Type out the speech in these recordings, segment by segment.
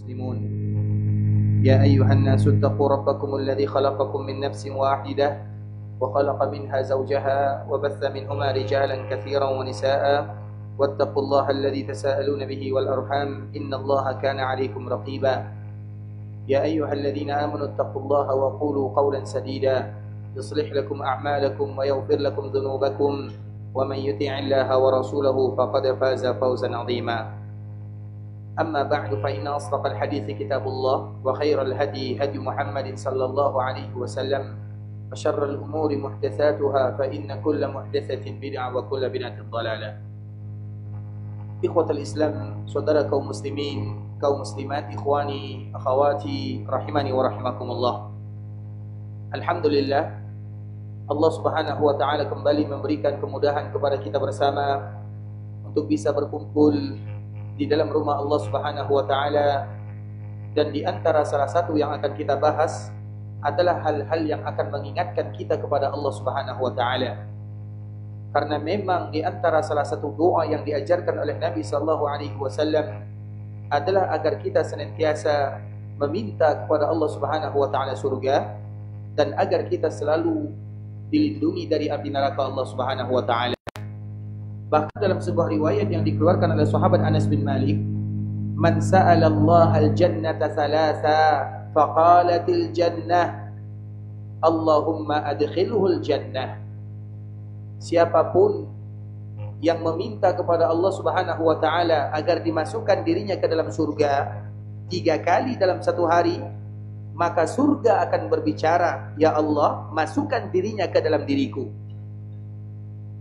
المسلمون يا أيها الناس اتقوا ربكم الذي خلقكم من نفس واحدة وخلق منها زوجها وبث منهما رجالا كثيرا ونساء واتقوا الله الذي تساءلون به والأرحام إن الله كان عليكم رقيبا يا أيها الذين آمنوا اتقوا الله وقولوا قولا سديدا يصلح لكم أعمالكم ويغفر لكم ذنوبكم ومن يطع الله ورسوله فقد فاز فوزا عظيما أما بعد فإن أصدق الحديث كتاب الله وخير الهدي هدي محمد صلى الله عليه وسلم وشر الأمور محدثاتها فإن كل محدثة بدعة وكل بدعة ضلالة. إخوة الإسلام, saudara kaum muslimin, kaum muslimat, ikhwani, akhawati, rahimani wa rahimakumullah. Alhamdulillah, Allah subhanahu wa ta'ala kembali memberikan kemudahan kepada kita bersama untuk bisa berkumpul di dalam rumah Allah subhanahu wa ta'ala. Dan di antara salah satu yang akan kita bahas adalah hal-hal yang akan mengingatkan kita kepada Allah subhanahu wa ta'ala. Karena memang di antara salah satu doa yang diajarkan oleh Nabi sallallahu alaihi wasallam adalah agar kita senantiasa meminta kepada Allah subhanahu wa ta'ala surga, dan agar kita selalu dilindungi dari api neraka Allah subhanahu wa ta'ala. Bahkan dalam sebuah riwayat yang dikeluarkan oleh sahabat Anas bin Malik, man sa'ala Allah al-jannata thalatha faqalatil jannah Allahumma adkhilhu al-jannah. Siapapun yang meminta kepada Allah subhanahu wa ta'ala agar dimasukkan dirinya ke dalam surga 3 kali dalam satu hari, maka surga akan berbicara, ya Allah, masukkan dirinya ke dalam diriku.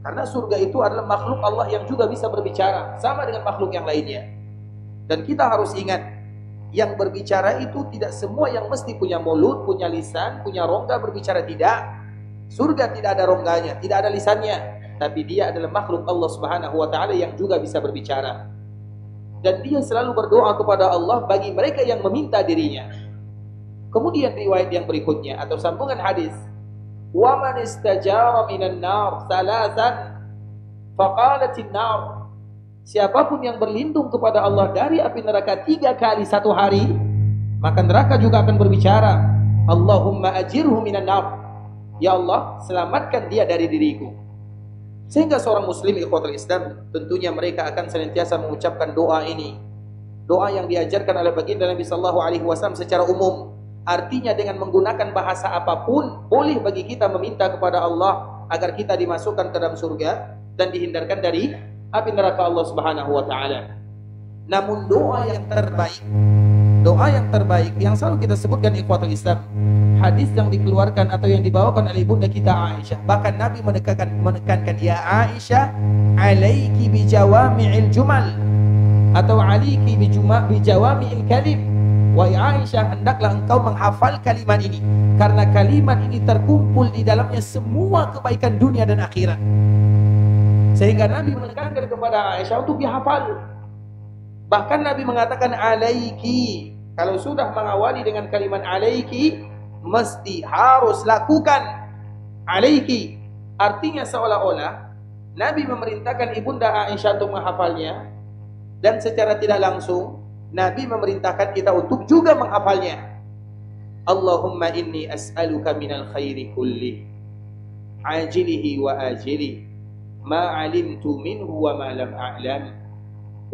Karena surga itu adalah makhluk Allah yang juga bisa berbicara, sama dengan makhluk yang lainnya. Dan kita harus ingat, yang berbicara itu tidak semua yang mesti punya mulut, punya lisan, punya rongga berbicara, tidak. Surga tidak ada rongganya, tidak ada lisannya, tapi dia adalah makhluk Allah subhanahu wa ta'ala yang juga bisa berbicara. Dan dia selalu berdoa kepada Allah bagi mereka yang meminta dirinya. Kemudian riwayat yang berikutnya atau sambungan hadis, wa man istajara minan nar thalathan faqalatin nar. Siapapun yang berlindung kepada Allah dari api neraka 3 kali satu hari, maka neraka juga akan berbicara, Allahumma ajirhu minan nar. Ya Allah, selamatkan dia dari diriku. Sehingga seorang muslim, ikhwatul Islam, tentunya mereka akan senantiasa mengucapkan doa ini. Doa yang diajarkan oleh baginda Nabi sallallahu alaihi wasallam secara umum. Artinya dengan menggunakan bahasa apapun boleh bagi kita meminta kepada Allah agar kita dimasukkan ke dalam surga dan dihindarkan dari api neraka Allah subhanahu wa ta'ala. Namun doa yang terbaik yang selalu kita sebutkan, ikhwatul Islam, hadis yang dikeluarkan atau yang dibawakan oleh ibunda kita Aisyah. Bahkan Nabi menekankan, ya Aisyah, alaiki bijawami'il jumal, atau aliki bijawami'il kalim. Wahai Aisyah, hendaklah engkau menghafal kalimat ini, karena kalimat ini terkumpul di dalamnya semua kebaikan dunia dan akhirat. Sehingga Nabi menekankan kepada Aisyah untuk dihafal. Bahkan Nabi mengatakan alaiki. Kalau sudah mengawali dengan kalimat alaiki, mesti harus lakukan alaiki. Artinya seolah-olah Nabi memerintahkan ibunda Aisyah untuk menghafalnya, dan secara tidak langsung Nabi memerintahkan kita untuk juga menghafalnya. Allahumma inni as'aluka minal khairi kulli ajilihi wa ajili ma alimtu minhu wa ma lam a'lam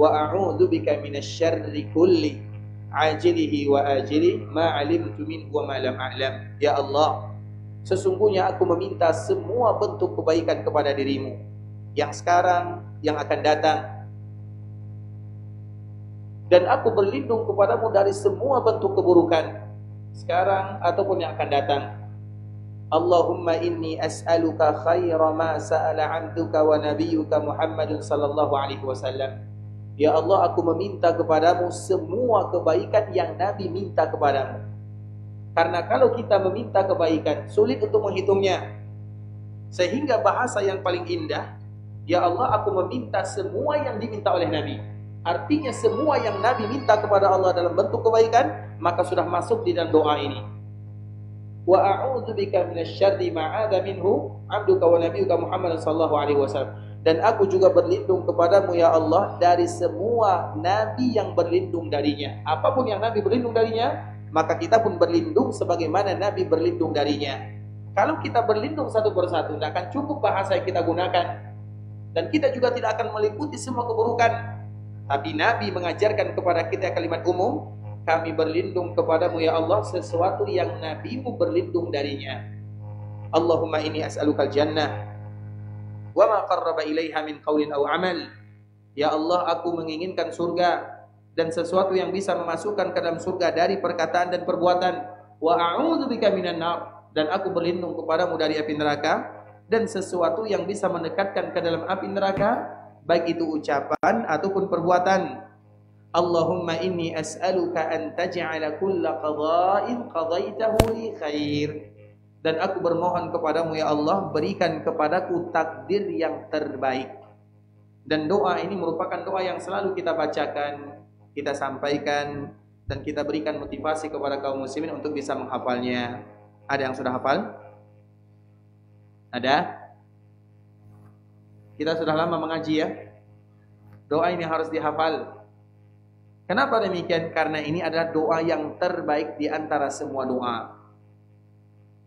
wa a'udzu bika minasy syarri kulli ajilihi wa ajili ma alimtu minhu wa ma lam a'lam. Ya Allah, sesungguhnya aku meminta semua bentuk kebaikan kepada dirimu, yang sekarang, yang akan datang, dan aku berlindung kepadamu dari semua bentuk keburukan sekarang ataupun yang akan datang. Allahumma inni as'aluka khaira ma sa'ala 'abduka wa nabiyyuka Muhammadun sallallahu alaihi wasallam. Ya Allah, aku meminta kepadamu semua kebaikan yang Nabi minta kepadamu. Karena kalau kita meminta kebaikan, sulit untuk menghitungnya. Sehingga bahasa yang paling indah, ya Allah, aku meminta semua yang diminta oleh Nabi. Artinya semua yang Nabi minta kepada Allah dalam bentuk kebaikan, maka sudah masuk di dalam doa ini. Wa a'udzubika minasyarri ma'adza minhu 'abduka wa nabiyyuka Muhammad sallallahu alaihi wasallam. Dan aku juga berlindung kepadamu ya Allah dari semua nabi yang berlindung darinya. Apapun yang nabi berlindung darinya, maka kita pun berlindung sebagaimana nabi berlindung darinya. Kalau kita berlindung satu persatu, tidak akan cukup bahasa yang kita gunakan. Dan kita juga tidak akan meliputi semua keburukan. Tapi nabi mengajarkan kepada kita kalimat umum, kami berlindung kepadamu ya Allah sesuatu yang nabimu berlindung darinya. Allahumma inni as'alukal jannah wa ma qarraba ilaiha min qaulin aw amal. Ya Allah, aku menginginkan surga dan sesuatu yang bisa memasukkan ke dalam surga dari perkataan dan perbuatan. Wa a'udzubika minan nar, dan aku berlindung kepadamu dari api neraka dan sesuatu yang bisa mendekatkan ke dalam api neraka, baik itu ucapan ataupun perbuatan. Allahumma inni as'aluka an taj'ala kulla qada'in qadaitahu li khair. Dan aku bermohon kepadamu ya Allah, berikan kepadaku takdir yang terbaik. Dan doa ini merupakan doa yang selalu kita bacakan, kita sampaikan, dan kita berikan motivasi kepada kaum muslimin untuk bisa menghafalnya. Ada yang sudah hafal? Ada? Kita sudah lama mengaji ya. Doa ini harus dihafal. Kenapa demikian? Karena ini adalah doa yang terbaik di antara semua doa.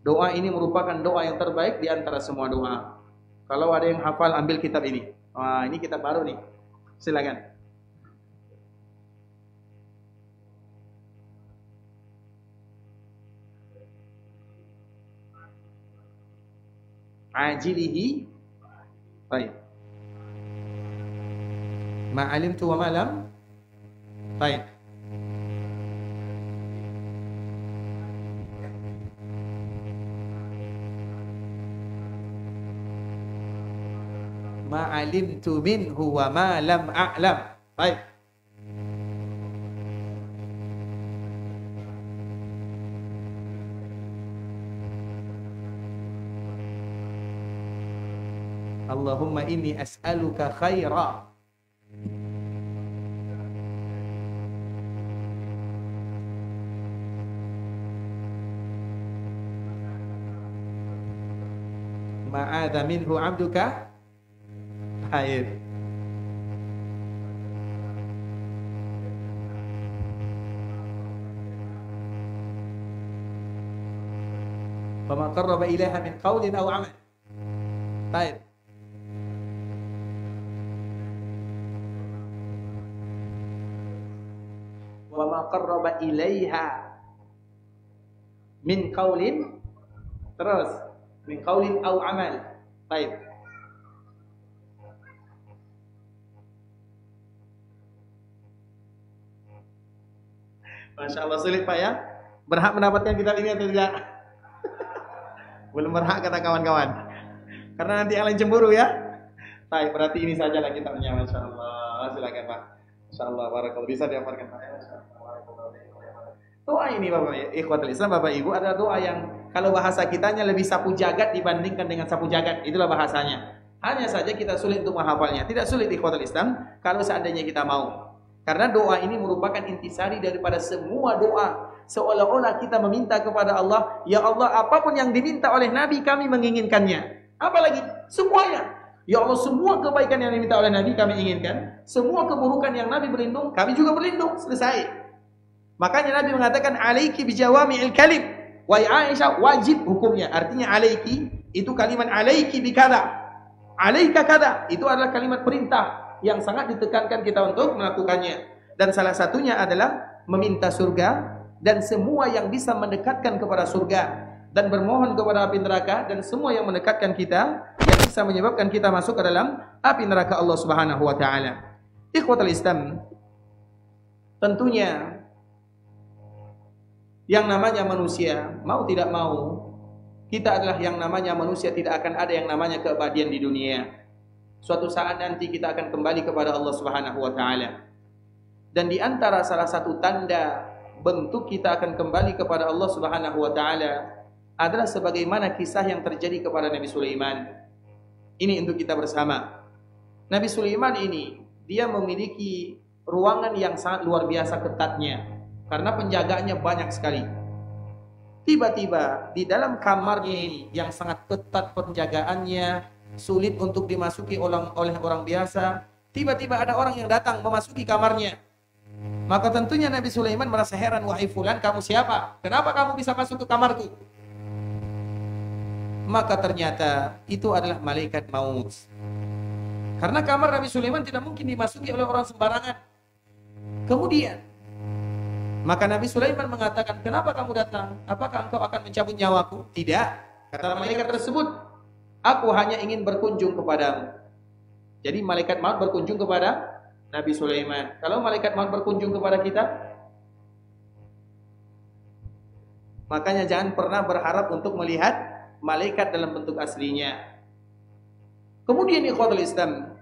Doa ini merupakan doa yang terbaik di antara semua doa. Kalau ada yang hafal, ambil kitab ini. Wah, ini kitab baru nih. Silakan. Ajilihi. Baik. Ma alimtu wa ma lam. Baik. Ma alimtu minhu wa ma lam a'lam. Baik. Allahumma inni as'aluka khaira. Ma'adha minhu 'abduka. Baik. Wa ma qarraba ilaiha min qaulin aw 'amal. Baik. Wa ma qarraba ilaiha min qaulin, terus min qaulin aw 'amal. Baik. Masya Allah, sulit Pak ya. Berhak mendapatkan kitab ini atau tidak? Belum berhak kata kawan-kawan. Karena nanti yang lain cemburu ya. Baik, berarti ini sajalah kitabnya. Masya Allah, silakan Pak. Masya Allah, barakallah. Bisa diamalkan Pak. Doa ini Bapak ikhwatul Islam, Bapak Ibu, adalah doa yang kalau bahasa kitanya lebih sapu jagat dibandingkan dengan sapu jagat. Itulah bahasanya. Hanya saja kita sulit untuk menghafalnya. Tidak sulit ikhwatul Islam kalau seandainya kita mau. Karena doa ini merupakan intisari daripada semua doa. Seolah-olah kita meminta kepada Allah, ya Allah, apapun yang diminta oleh Nabi kami menginginkannya. Apalagi semuanya. Ya Allah, semua kebaikan yang diminta oleh Nabi kami inginkan. Semua keburukan yang Nabi berlindung, kami juga berlindung. Selesai. Makanya Nabi mengatakan alaiki bijawami'il kalim. Wahai Aisyah, wajib hukumnya. Artinya alaiki itu kalimat alaiki bikada. Alaika kada, itu adalah kalimat perintah yang sangat ditekankan kita untuk melakukannya. Dan salah satunya adalah meminta surga dan semua yang bisa mendekatkan kepada surga, dan bermohon kepada api neraka dan semua yang mendekatkan kita, yang bisa menyebabkan kita masuk ke dalam api neraka Allah Subhanahu wa taala. Ikhwatul Islam, tentunya yang namanya manusia, mau tidak mau, kita adalah yang namanya manusia, tidak akan ada yang namanya keabadian di dunia. Suatu saat nanti kita akan kembali kepada Allah Subhanahu wa taala. Dan di antara salah satu tanda bentuk kita akan kembali kepada Allah Subhanahu wa taala adalah sebagaimana kisah yang terjadi kepada Nabi Sulaiman. Ini untuk kita bersama. Nabi Sulaiman ini, dia memiliki ruangan yang sangat luar biasa ketatnya, karena penjagaannya banyak sekali. tiba-tiba di dalam kamarnya ini yang sangat ketat penjagaannya, sulit untuk dimasuki oleh orang biasa, tiba-tiba ada orang yang datang memasuki kamarnya. Maka tentunya Nabi Sulaiman merasa heran, wahai fulan, kamu siapa? Kenapa kamu bisa masuk ke kamarku? Maka ternyata itu adalah malaikat maut. Karena kamar Nabi Sulaiman tidak mungkin dimasuki oleh orang sembarangan. Kemudian maka Nabi Sulaiman mengatakan, kenapa kamu datang? Apakah engkau akan mencabut nyawaku? Tidak. Kata malaikat tersebut, aku hanya ingin berkunjung kepadamu. Jadi malaikat maut berkunjung kepada Nabi Sulaiman. Kalau malaikat maut berkunjung kepada kita, makanya jangan pernah berharap untuk melihat malaikat dalam bentuk aslinya. Kemudian ikhwatul Islam,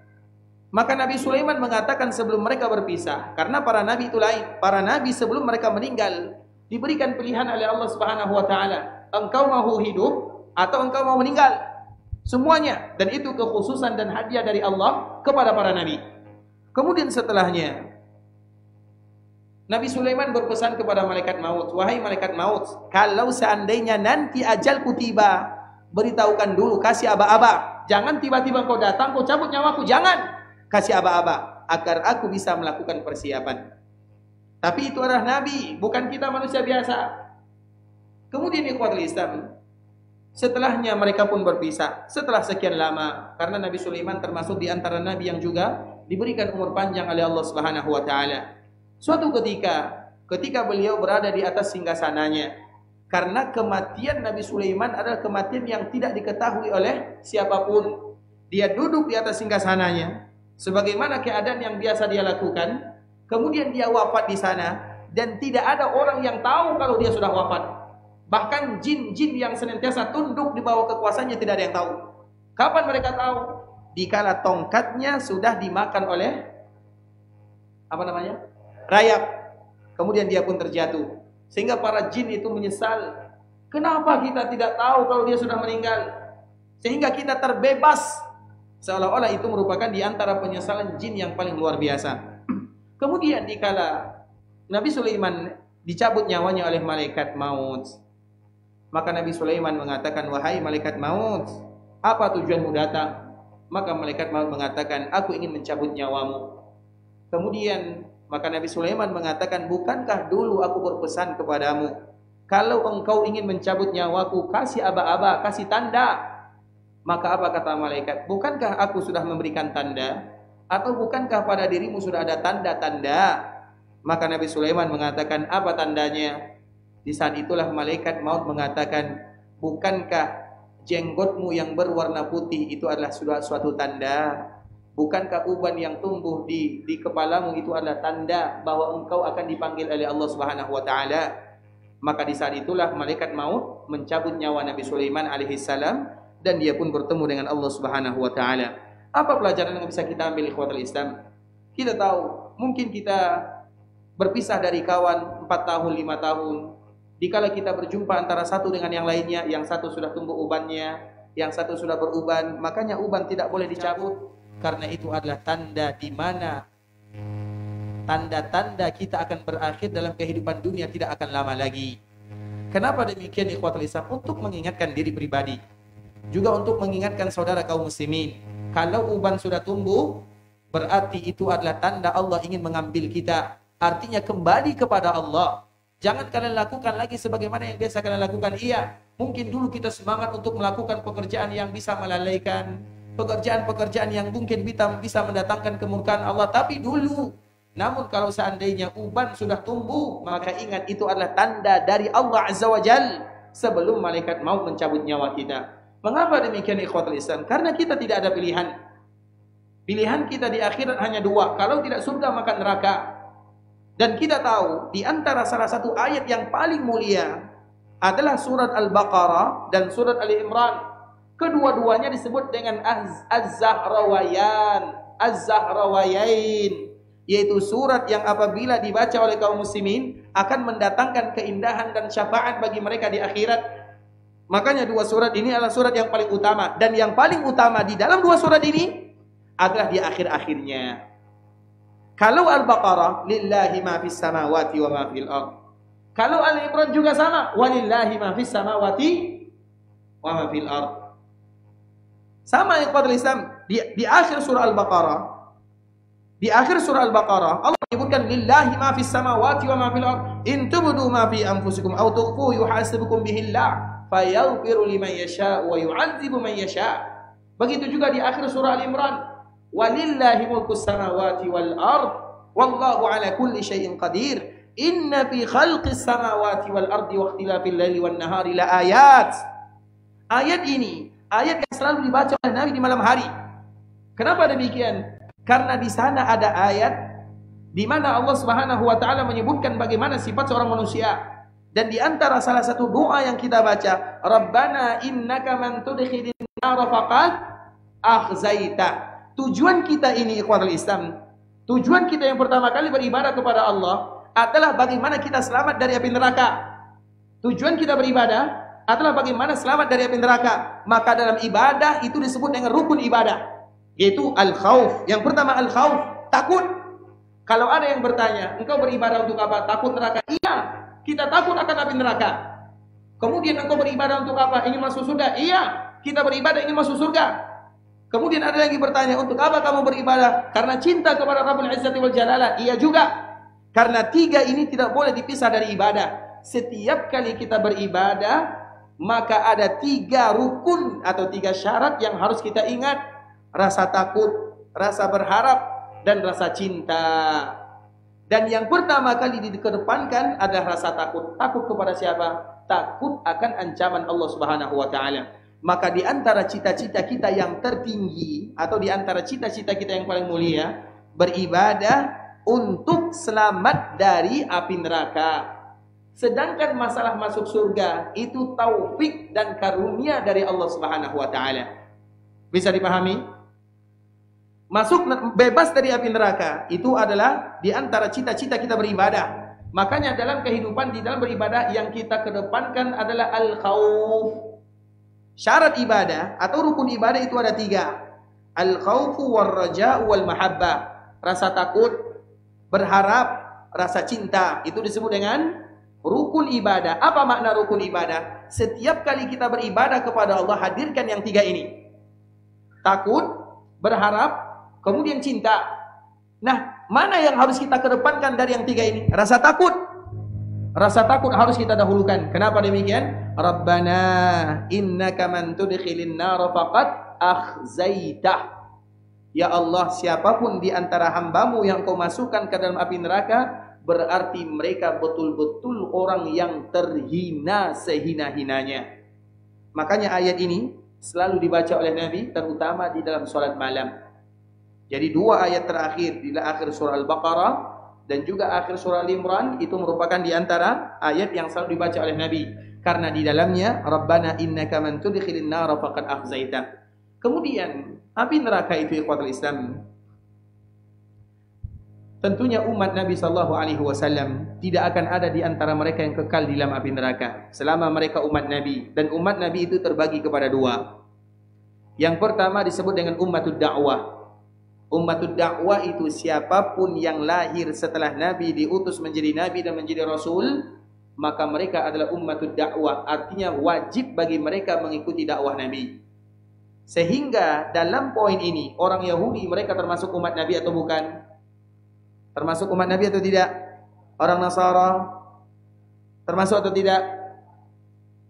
maka Nabi Sulaiman mengatakan sebelum mereka berpisah, karena para nabi itu lain. Para nabi sebelum mereka meninggal diberikan pilihan oleh Allah Subhanahu wa taala, engkau mau hidup atau engkau mau meninggal. Semuanya, dan itu kekhususan dan hadiah dari Allah kepada para nabi. Kemudian setelahnya Nabi Sulaiman berpesan kepada malaikat maut, wahai malaikat maut, kalau seandainya nanti ajalku tiba, beritahukan dulu, kasih aba-aba. Jangan tiba-tiba kau datang, kau cabut nyawaku, jangan. Kasih aba-aba agar aku bisa melakukan persiapan. Tapi itu adalah nabi, bukan kita manusia biasa. Kemudian ikhwatul Islam, setelahnya mereka pun berpisah setelah sekian lama, karena Nabi Sulaiman termasuk di antara nabi yang juga diberikan umur panjang oleh Allah Subhanahu wa taala. Suatu ketika beliau berada di atas singgasananya, karena kematian Nabi Sulaiman adalah kematian yang tidak diketahui oleh siapapun. Dia duduk di atas singgasananya sebagaimana keadaan yang biasa dia lakukan, kemudian dia wafat di sana dan tidak ada orang yang tahu kalau dia sudah wafat. Bahkan jin-jin yang senantiasa tunduk di bawah kekuasaannya tidak ada yang tahu. Kapan mereka tahu? Dikala tongkatnya sudah dimakan oleh rayap. Kemudian dia pun terjatuh. Sehingga para jin itu menyesal. Kenapa kita tidak tahu kalau dia sudah meninggal? Sehingga kita terbebas. Seolah-olah itu merupakan di antara penyesalan jin yang paling luar biasa. Kemudian dikala Nabi Sulaiman dicabut nyawanya oleh malaikat maut, maka Nabi Sulaiman mengatakan, wahai malaikat maut, apa tujuanmu datang? Maka malaikat maut mengatakan, aku ingin mencabut nyawamu. Kemudian maka Nabi Sulaiman mengatakan, bukankah dulu aku berpesan kepadamu, kalau engkau ingin mencabut nyawaku, kasih aba-aba, kasih tanda. Maka apa kata malaikat? Bukankah aku sudah memberikan tanda? Atau bukankah pada dirimu sudah ada tanda-tanda? Maka Nabi Sulaiman mengatakan, apa tandanya? Di saat itulah malaikat maut mengatakan, bukankah jenggotmu yang berwarna putih itu adalah sudah suatu tanda? Bukankah uban yang tumbuh di kepalamu itu adalah tanda bahwa engkau akan dipanggil oleh Allah Subhanahu wa taala? Maka di saat itulah malaikat maut mencabut nyawa Nabi Sulaiman alaihissalam dan dia pun bertemu dengan Allah Subhanahu wa taala. Apa pelajaran yang bisa kita ambil ikhwatul Islam? Kita tahu, mungkin kita berpisah dari kawan 4 tahun, 5 tahun. Dikala kita berjumpa antara satu dengan yang lainnya, yang satu sudah tumbuh ubannya, yang satu sudah beruban, makanya uban tidak boleh dicabut. Karena itu adalah tanda di mana tanda-tanda kita akan berakhir dalam kehidupan dunia tidak akan lama lagi. Kenapa demikian ikhwatul Islam? Untuk mengingatkan diri pribadi, juga untuk mengingatkan saudara kaum muslimin. Kalau uban sudah tumbuh, berarti itu adalah tanda Allah ingin mengambil kita. Artinya kembali kepada Allah. Jangan kalian lakukan lagi sebagaimana yang biasa kalian lakukan. Iya, mungkin dulu kita semangat untuk melakukan pekerjaan yang bisa melalaikan, pekerjaan-pekerjaan yang mungkin bisa mendatangkan kemurkaan Allah, tapi dulu. Namun kalau seandainya uban sudah tumbuh, maka ingat itu adalah tanda dari Allah Azza wa Jal sebelum malaikat maut mencabut nyawa kita. Mengapa demikian ikhwatul Islam? Karena kita tidak ada pilihan. Pilihan kita di akhirat hanya 2. Kalau tidak surga maka neraka. Dan kita tahu di antara salah satu ayat yang paling mulia adalah surat Al-Baqarah dan surat Ali Imran. Kedua-duanya disebut dengan Az-Zahrawayan, Az-Zahrawayain, yaitu surat yang apabila dibaca oleh kaum muslimin akan mendatangkan keindahan dan syafaat bagi mereka di akhirat. Makanya 2 surat ini adalah surat yang paling utama, dan yang paling utama di dalam 2 surat ini adalah di akhir-akhirnya. Kalau Al-Baqarah, lillahi ma fis samawati wa ma fil ardh. Kalau Ali Imran juga sama, walillahi ma fis samawati wa ma fil ard. Sama ikhwatul Islam di akhir surah Al-Baqarah. Di akhir surah Al-Baqarah Allah menyebutkan lillahi ma fis samawati wa ma fil ard. In tubdu ma fi anfusikum aw tukhfu yuhasibukum bihi Allah fayaghfiru liman yasha wa yu'adzibu man yasha. Begitu juga di akhir surah Al-Imran, walillahi mulkus samawati wal ard wallahu ala kulli syai'in qadir. Inna fi khalqis samawati wal ardi wa ikhtilafil laili wan nahari la ayat. Ayat ini ayat yang selalu dibaca oleh Nabi di malam hari. Kenapa demikian? Karena di sana ada ayat di mana Allah Subhanahu wa taala menyebutkan bagaimana sifat seorang manusia. Dan di antara salah satu doa yang kita baca, Rabbana innaka man tudkhilin nar faqad akhzaita. Tujuan kita ini ikhwatul Islam, tujuan kita yang pertama kali beribadah kepada Allah adalah bagaimana kita selamat dari api neraka. Tujuan kita beribadah adalah bagaimana selamat dari api neraka. Maka dalam ibadah itu disebut dengan rukun ibadah, yaitu al-khauf. Yang pertama al-khauf, takut. Kalau ada yang bertanya, engkau beribadah untuk apa? Takut neraka. Iya, kita takut akan api neraka. Kemudian engkau beribadah untuk apa? Ingin masuk surga. Iya, kita beribadah ingin masuk surga. Kemudian ada lagi bertanya, untuk apa kamu beribadah? Karena cinta kepada Rabbul Izzati wal Jalalah. Iya juga. Karena tiga ini tidak boleh dipisah dari ibadah. Setiap kali kita beribadah, maka ada tiga rukun atau tiga syarat yang harus kita ingat. Rasa takut, rasa berharap, dan rasa cinta. Dan yang pertama kali dikedepankan adalah rasa takut. Takut kepada siapa? Takut akan ancaman Allah Subhanahu wa taala. Maka di antara cita-cita kita yang tertinggi atau di antara cita-cita kita yang paling mulia, beribadah untuk selamat dari api neraka. Sedangkan masalah masuk surga itu taufik dan karunia dari Allah Subhanahu wa taala. Bisa dipahami? Masuk bebas dari api neraka itu adalah di antara cita-cita kita beribadah. Makanya dalam kehidupan di dalam beribadah yang kita kedepankan adalah al-khauf. Syarat ibadah atau rukun ibadah itu ada tiga. Al-khaufu war-raja'u wal-mahabbah. Rasa takut, berharap, rasa cinta. Itu disebut dengan rukun ibadah. Apa makna rukun ibadah? Setiap kali kita beribadah kepada Allah, hadirkan yang tiga ini. Takut, berharap, kemudian cinta. Nah, mana yang harus kita kedepankan dari yang tiga ini? Rasa takut. Rasa takut harus kita dahulukan. Kenapa demikian? Rabbana innaka man tudkhilin nar faqad akhzaitah. Ya Allah, siapapun di antara hambamu yang kau masukkan ke dalam api neraka, berarti mereka betul-betul orang yang terhina sehina-hinanya. Makanya ayat ini selalu dibaca oleh Nabi, terutama di dalam salat malam. Jadi dua ayat terakhir di akhir surah Al-Baqarah dan juga akhir surah Al-Imran itu merupakan di antara ayat yang selalu dibaca oleh Nabi. Karena di dalamnya Rabbana innaka man tudkhilin nar faqad akhzaitah. Kemudian api neraka itu ikhwatul Islam, tentunya umat Nabi SAW tidak akan ada di antara mereka yang kekal di dalam api neraka selama mereka umat Nabi. Dan umat Nabi itu terbagi kepada dua. Yang pertama disebut dengan ummatud da'wah. Ummatud da'wah itu siapapun yang lahir setelah Nabi diutus menjadi Nabi dan menjadi Rasul, maka mereka adalah ummatud da'wah. Artinya wajib bagi mereka mengikuti dakwah Nabi. Sehingga dalam poin ini orang Yahudi mereka termasuk umat Nabi atau bukan? Termasuk umat Nabi atau tidak? Orang Nasara termasuk atau tidak?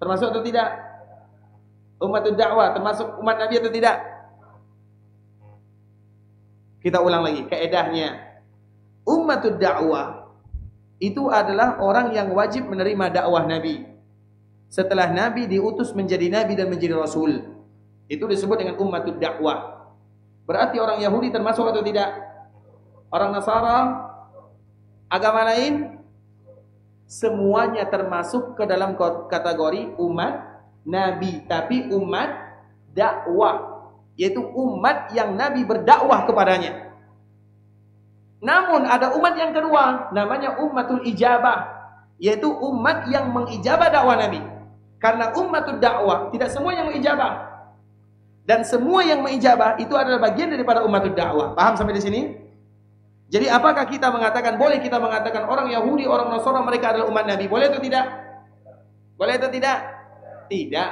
Termasuk atau tidak? Ummatud da'wah termasuk umat Nabi atau tidak? Kita ulang lagi kaedahnya. Ummatud da'wah itu adalah orang yang wajib menerima dakwah Nabi setelah Nabi diutus menjadi Nabi dan menjadi Rasul. Itu disebut dengan ummatud da'wah. Berarti orang Yahudi termasuk atau tidak? Orang Nasara, agama lain, semuanya termasuk ke dalam kategori umat Nabi, tapi umat dakwah, yaitu umat yang Nabi berdakwah kepadanya. Namun ada umat yang kedua, namanya ummatul ijabah, yaitu umat yang mengijabah dakwah Nabi. Karena ummatul dakwah tidak semua yang mengijabah, dan semua yang mengijabah itu adalah bagian daripada ummatul dakwah. Paham sampai di sini? Jadi apakah kita mengatakan, boleh kita mengatakan orang Yahudi, orang Nasrani mereka adalah umat Nabi? Boleh atau tidak? Boleh atau tidak? Tidak.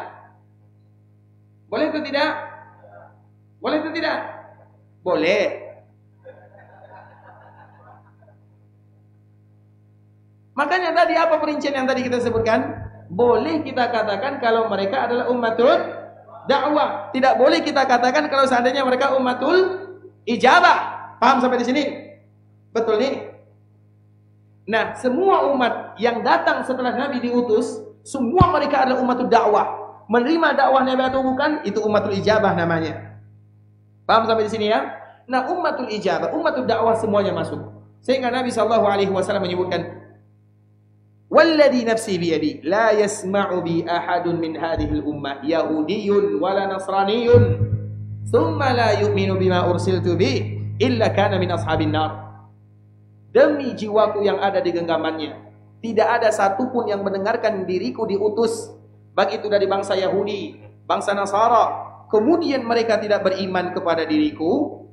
Boleh atau tidak? Boleh atau tidak? Boleh. Makanya tadi apa perincian yang tadi kita sebutkan? Boleh kita katakan kalau mereka adalah ummatul dakwah. Tidak boleh kita katakan kalau seandainya mereka ummatul ijabah. Paham sampai di sini? Betul nih? Nah, semua umat yang datang setelah Nabi diutus, semua mereka adalah umatul dakwah. Menerima dakwah Nabi atau bukan, itu umatul ijabah namanya. Paham sampai di sini ya? Nah, umatul ijabah, umatul dakwah semuanya masuk. Sehingga Nabi SAW menyebutkan, "Walladhi nafsi biyadi, la yasma'u bi ahadun min hadhihi al-ummah yahudiyyun wala nasraniyyun, thumma la yu'minu bima ursiltu bi, illa kana min ashabin nar." Demi jiwaku yang ada di genggamannya, tidak ada satupun yang mendengarkan diriku diutus, baik itu dari bangsa Yahudi, bangsa Nasara, kemudian mereka tidak beriman kepada diriku,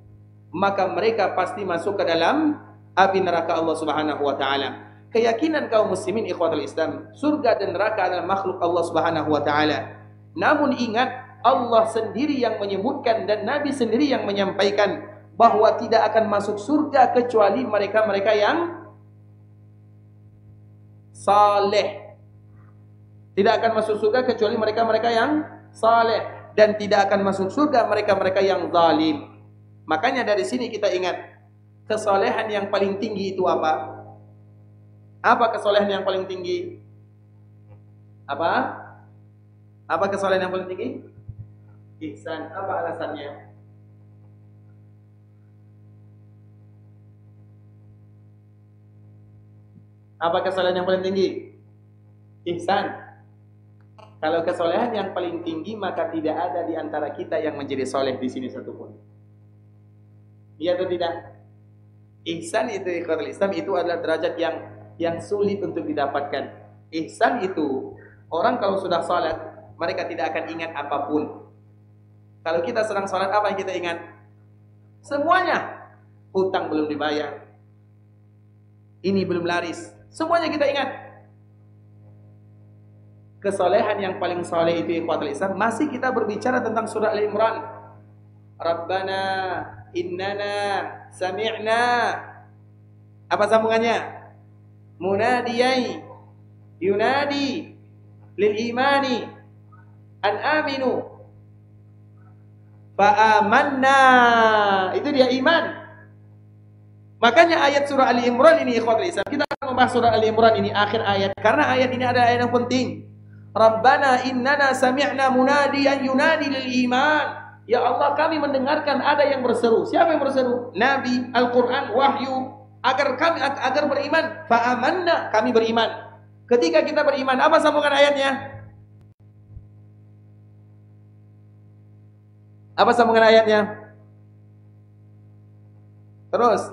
maka mereka pasti masuk ke dalam api neraka Allah Subhanahu wa taala. Keyakinan kaum muslimin ikhwatul Islam, surga dan neraka adalah makhluk Allah Subhanahu wa taala. Namun ingat, Allah sendiri yang menyebutkan dan Nabi sendiri yang menyampaikan bahwa tidak akan masuk surga kecuali mereka-mereka yang saleh. Tidak akan masuk surga kecuali mereka-mereka yang saleh, dan tidak akan masuk surga mereka-mereka yang zalim. Makanya dari sini kita ingat, kesalehan yang paling tinggi itu apa? Apa kesalehan yang paling tinggi? Apa? Apa kesalehan yang paling tinggi? Ihsan. Apa alasannya? Apa kesalehan yang paling tinggi? Ihsan. Kalau kesolehan yang paling tinggi, maka tidak ada di antara kita yang menjadi soleh di sini satupun. Iya atau tidak? Ihsan itu ikhwatul Islam, itu adalah derajat yang sulit untuk didapatkan. Ihsan itu, orang kalau sudah salat, mereka tidak akan ingat apapun. Kalau kita sedang salat, apa yang kita ingat? Semuanya. Hutang belum dibayar, ini belum laris, semuanya kita ingat. Kesolehan yang paling soleh itu ikhwatul Islam, masih kita berbicara tentang surah Al-Imran. Rabbana innana sami'na. Apa sambungannya? Munadiyai yunadi lil imani an aminu fa amanna. Itu dia iman. Makanya ayat surah Ali Imran ini ikhwatul Islam, kita akan membahas surah Ali Imran ini akhir ayat, karena ayat ini ada ayat yang penting. Rabbana innana sami'na munadiyan yunadi lil iman. Ya Allah, kami mendengarkan ada yang berseru. Siapa yang berseru? Nabi, Al-Quran, wahyu, agar beriman. Fa amanna, kami beriman. Ketika kita beriman, apa sambungan ayatnya? Apa sambungan ayatnya? Terus.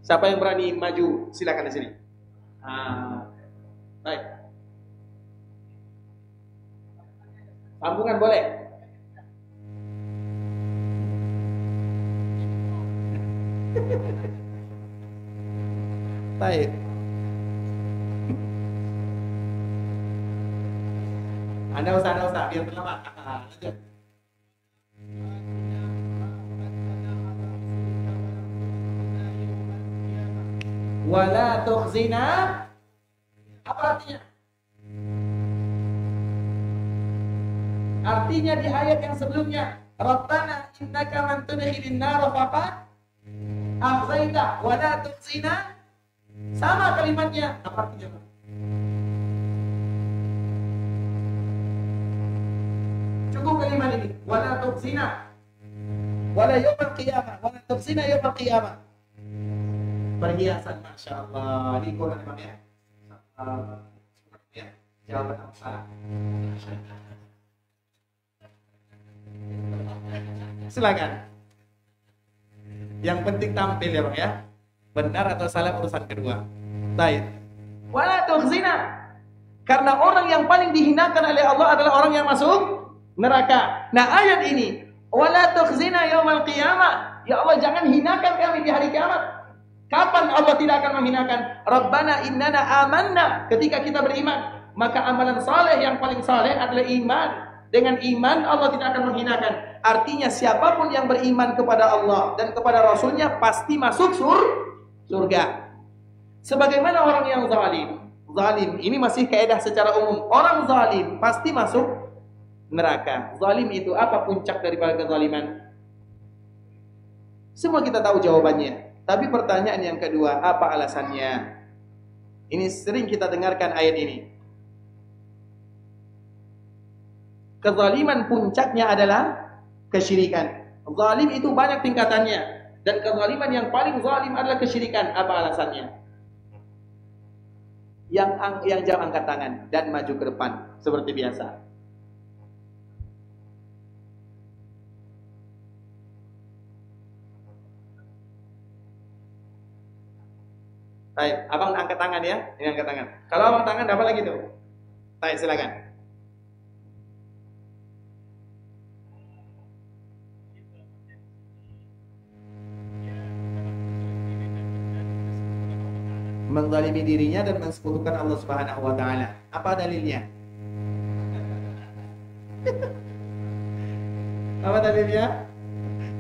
Siapa yang berani maju? Silakan di sini. Baik. Sambungan boleh. Baik. Anda usah biar terlambat. Lanjut. Wala tukhzina. Apa artinya? Artinya di ayat yang sebelumnya, Rabbana innaka man tudkhilin nar faqad akhzaita wala tukhzina. Sama kalimatnya. Apa artinya? Cukup kalimat ini. Wala tukhzina. Wala yawmal qiyamah. Wala tukhzina yawmal qiyamah. Perhiasan, Masya Allah. Ini Quran Imam ya. Jawaban apa salah? Silakan. Yang penting tampil ya Bang ya. Benar atau salah urusan kedua. Baik. Wala tukhzina. Karena orang yang paling dihinakan oleh Allah adalah orang yang masuk neraka. Nah, ayat ini, wala tukhzina yaumal qiyamah. Ya Allah, jangan hinakan kami di hari kiamat. Kapan Allah tidak akan menghinakan? Rabbana innana amanna. Ketika kita beriman, maka amalan saleh yang paling saleh adalah iman. Dengan iman Allah tidak akan menghinakan. Artinya siapapun yang beriman kepada Allah dan kepada Rasulnya pasti masuk surga. Sebagaimana orang yang zalim. Zalim ini masih kaidah secara umum. Orang zalim pasti masuk neraka. Zalim itu apa puncak daripada kezaliman? Semua kita tahu jawabannya. Tapi pertanyaan yang kedua, apa alasannya? Ini sering kita dengarkan ayat ini. Kezaliman puncaknya adalah kesyirikan. Zalim itu banyak tingkatannya. Dan kezaliman yang paling zalim adalah kesyirikan. Apa alasannya? Yang jangan angkat tangan dan maju ke depan seperti biasa. Baik, abang angkat tangan ya. Ini angkat tangan. Kalau abang tangan dapat lagi tuh. Baik, silakan. Menzalimi dirinya dan mensekutukan Allah Subhanahu wa taala. Apa dalilnya? Apa dalilnya?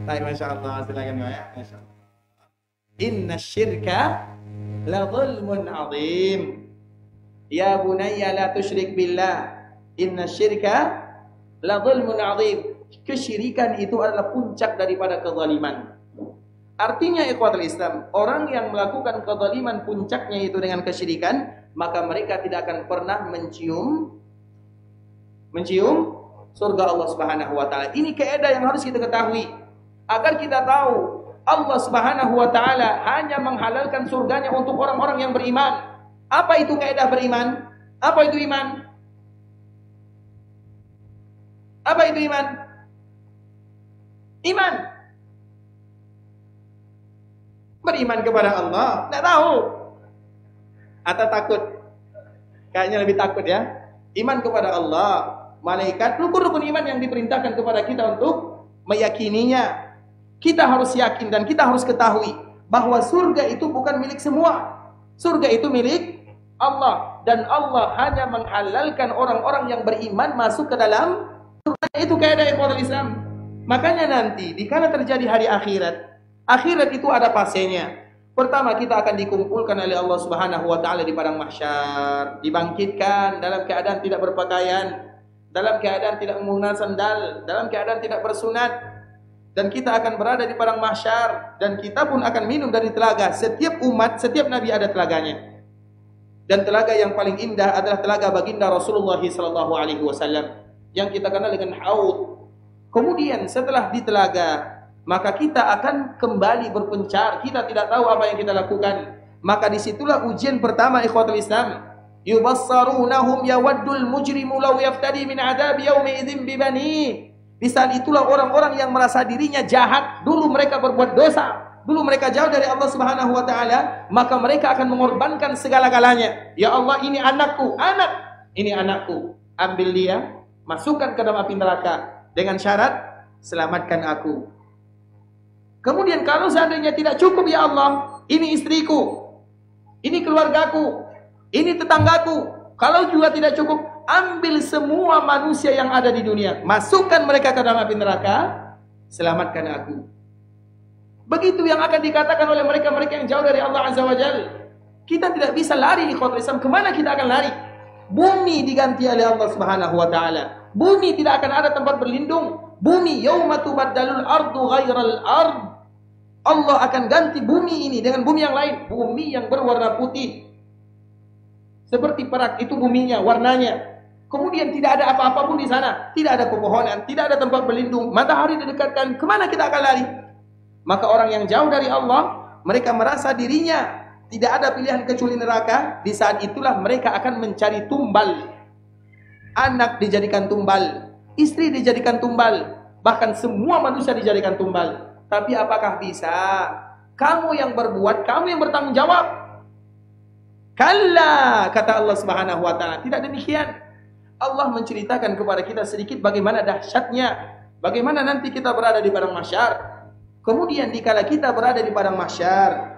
Baik, Masya Allah. Silakan ya. Masya Allah. Inna syirka la zulmun azim. Ya bunayya la tusyrik billah. Inna syirka la zulmun azim. Kesyirikan itu adalah puncak daripada kezaliman. Artinya ikhwatul Islam, orang yang melakukan kezaliman puncaknya itu dengan kesyirikan, maka mereka tidak akan pernah mencium surga Allah Subhanahu wa taala. Ini kaidah yang harus kita ketahui agar kita tahu Allah Subhanahu wa taala hanya menghalalkan surganya untuk orang-orang yang beriman. Apa itu kaidah beriman? Apa itu iman? Apa itu iman? Iman. Beriman kepada Allah, tidak tahu. Atau takut? Kayaknya lebih takut ya. Iman kepada Allah, malaikat, rukun-rukun iman yang diperintahkan kepada kita untuk meyakininya. Kita harus yakin dan kita harus ketahui bahwa surga itu bukan milik semua. Surga itu milik Allah. Dan Allah hanya menghalalkan orang-orang yang beriman masuk ke dalam surga. Itu kaidah ikhwatul Islam. Makanya nanti, dikala terjadi hari akhirat, akhirat itu ada fasenya. Pertama, kita akan dikumpulkan oleh Allah Subhanahu wa taala di padang mahsyar, dibangkitkan dalam keadaan tidak berpakaian, dalam keadaan tidak menggunakan sandal, dalam keadaan tidak bersunat, dan kita akan berada di padang mahsyar dan kita pun akan minum dari telaga. Setiap umat, setiap nabi ada telaganya. Dan telaga yang paling indah adalah telaga baginda Rasulullah sallallahu alaihi wasallam yang kita kenal dengan haud. Kemudian setelah di telaga, maka kita akan kembali berpencar. Kita tidak tahu apa yang kita lakukan. Maka disitulah ujian pertama ikhwatul Islam. Yubassarunahum yawaddul mujrimu law yaftadi min adabi yaumi idzin bibani. Di saat itulah orang-orang yang merasa dirinya jahat, dulu mereka berbuat dosa, dulu mereka jauh dari Allah Subhanahu wa taala, maka mereka akan mengorbankan segala-galanya. Ya Allah, ini anakku, ini anakku. Ambil dia, masukkan ke dalam api neraka dengan syarat selamatkan aku. Kemudian kalau seandainya tidak cukup, ya Allah, ini istriku, ini keluargaku, ini tetanggaku. Kalau juga tidak cukup, ambil semua manusia yang ada di dunia, masukkan mereka ke dalam api neraka, selamatkan aku. Begitu yang akan dikatakan oleh mereka-mereka yang jauh dari Allah Azza wa Jalla. Kita tidak bisa lari di ikhwatul Islam. Kemana kita akan lari? Bumi diganti oleh Allah Subhanahu wa taala. Bumi tidak akan ada tempat berlindung. Bumi yauma tubaddalul ardu ghairal ard. Allah akan ganti bumi ini dengan bumi yang lain, bumi yang berwarna putih. Seperti perak itu buminya, warnanya. Kemudian tidak ada apa-apa pun di sana, tidak ada pepohonan, tidak ada tempat berlindung. Matahari didekatkan, kemana kita akan lari? Maka orang yang jauh dari Allah, mereka merasa dirinya tidak ada pilihan kecuali neraka. Di saat itulah mereka akan mencari tumbal. Anak dijadikan tumbal, istri dijadikan tumbal, bahkan semua manusia dijadikan tumbal. Tapi apakah bisa? Kamu yang berbuat, kamu yang bertanggung jawab. Kalla, kata Allah Subhanahu wa taala, tidak demikian. Allah menceritakan kepada kita sedikit bagaimana dahsyatnya, bagaimana nanti kita berada di padang mahsyar. Kemudian dikala kita berada di padang mahsyar,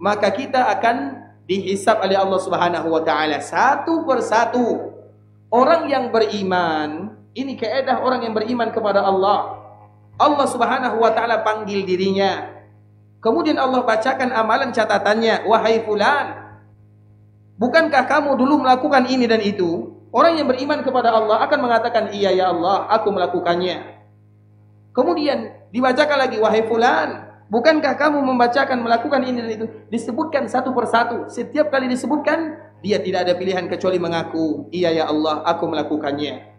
maka kita akan dihisab oleh Allah Subhanahu wa taala satu persatu. Orang yang beriman, ini kaedah orang yang beriman kepada Allah. Allah Subhanahu wa taala panggil dirinya. Kemudian Allah bacakan amalan catatannya, wahai fulan, bukankah kamu dulu melakukan ini dan itu? Orang yang beriman kepada Allah akan mengatakan, iya ya Allah, aku melakukannya. Kemudian dibacakan lagi, wahai fulan, bukankah kamu melakukan ini dan itu? Disebutkan satu persatu. Setiap kali disebutkan, dia tidak ada pilihan kecuali mengaku, iya ya Allah, aku melakukannya.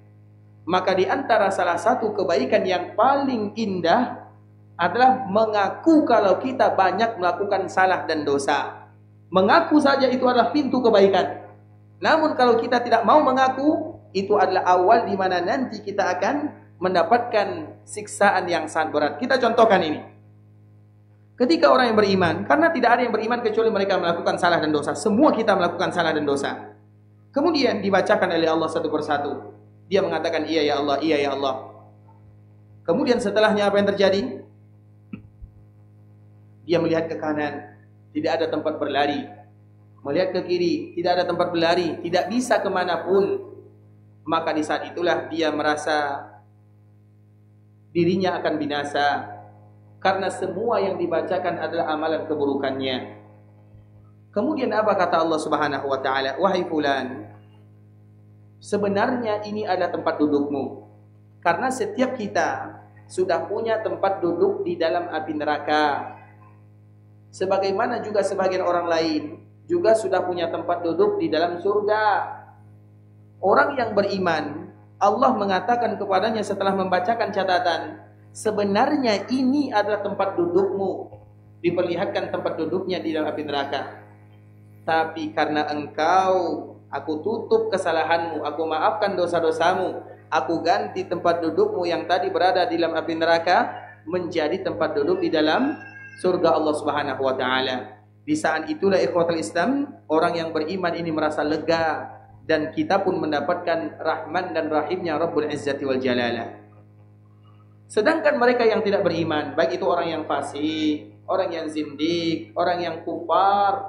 Maka di antara salah satu kebaikan yang paling indah adalah mengaku kalau kita banyak melakukan salah dan dosa. Mengaku saja itu adalah pintu kebaikan. Namun kalau kita tidak mau mengaku, itu adalah awal di mana nanti kita akan mendapatkan siksaan yang sangat berat. Kita contohkan ini. Ketika orang yang beriman, karena tidak ada yang beriman kecuali mereka melakukan salah dan dosa. Semua kita melakukan salah dan dosa. Kemudian dibacakan oleh Allah satu persatu. Dia mengatakan, iya ya Allah, iya ya Allah. Kemudian setelahnya apa yang terjadi? Dia melihat ke kanan, tidak ada tempat berlari. Melihat ke kiri, tidak ada tempat berlari, tidak bisa kemanapun. Maka di saat itulah dia merasa dirinya akan binasa, karena semua yang dibacakan adalah amalan keburukannya. Kemudian apa kata Allah Subhanahu wa taala? Wahai fulan, sebenarnya ini adalah tempat dudukmu. Karena setiap kita sudah punya tempat duduk di dalam api neraka. Sebagaimana juga sebagian orang lain juga sudah punya tempat duduk di dalam surga. Orang yang beriman, Allah mengatakan kepadanya setelah membacakan catatan, sebenarnya ini adalah tempat dudukmu. Diperlihatkan tempat duduknya di dalam api neraka. Tapi karena engkau, aku tutup kesalahanmu, aku maafkan dosa-dosamu, aku ganti tempat dudukmu yang tadi berada di dalam api neraka menjadi tempat duduk di dalam surga Allah Subhanahu wa taala. Di saat itulah ikhwatul Islam, orang yang beriman ini merasa lega, dan kita pun mendapatkan rahman dan rahimnya Rabbul Izzati wal Jalalah. Sedangkan mereka yang tidak beriman, baik itu orang yang fasik, orang yang zindik, orang yang kufar,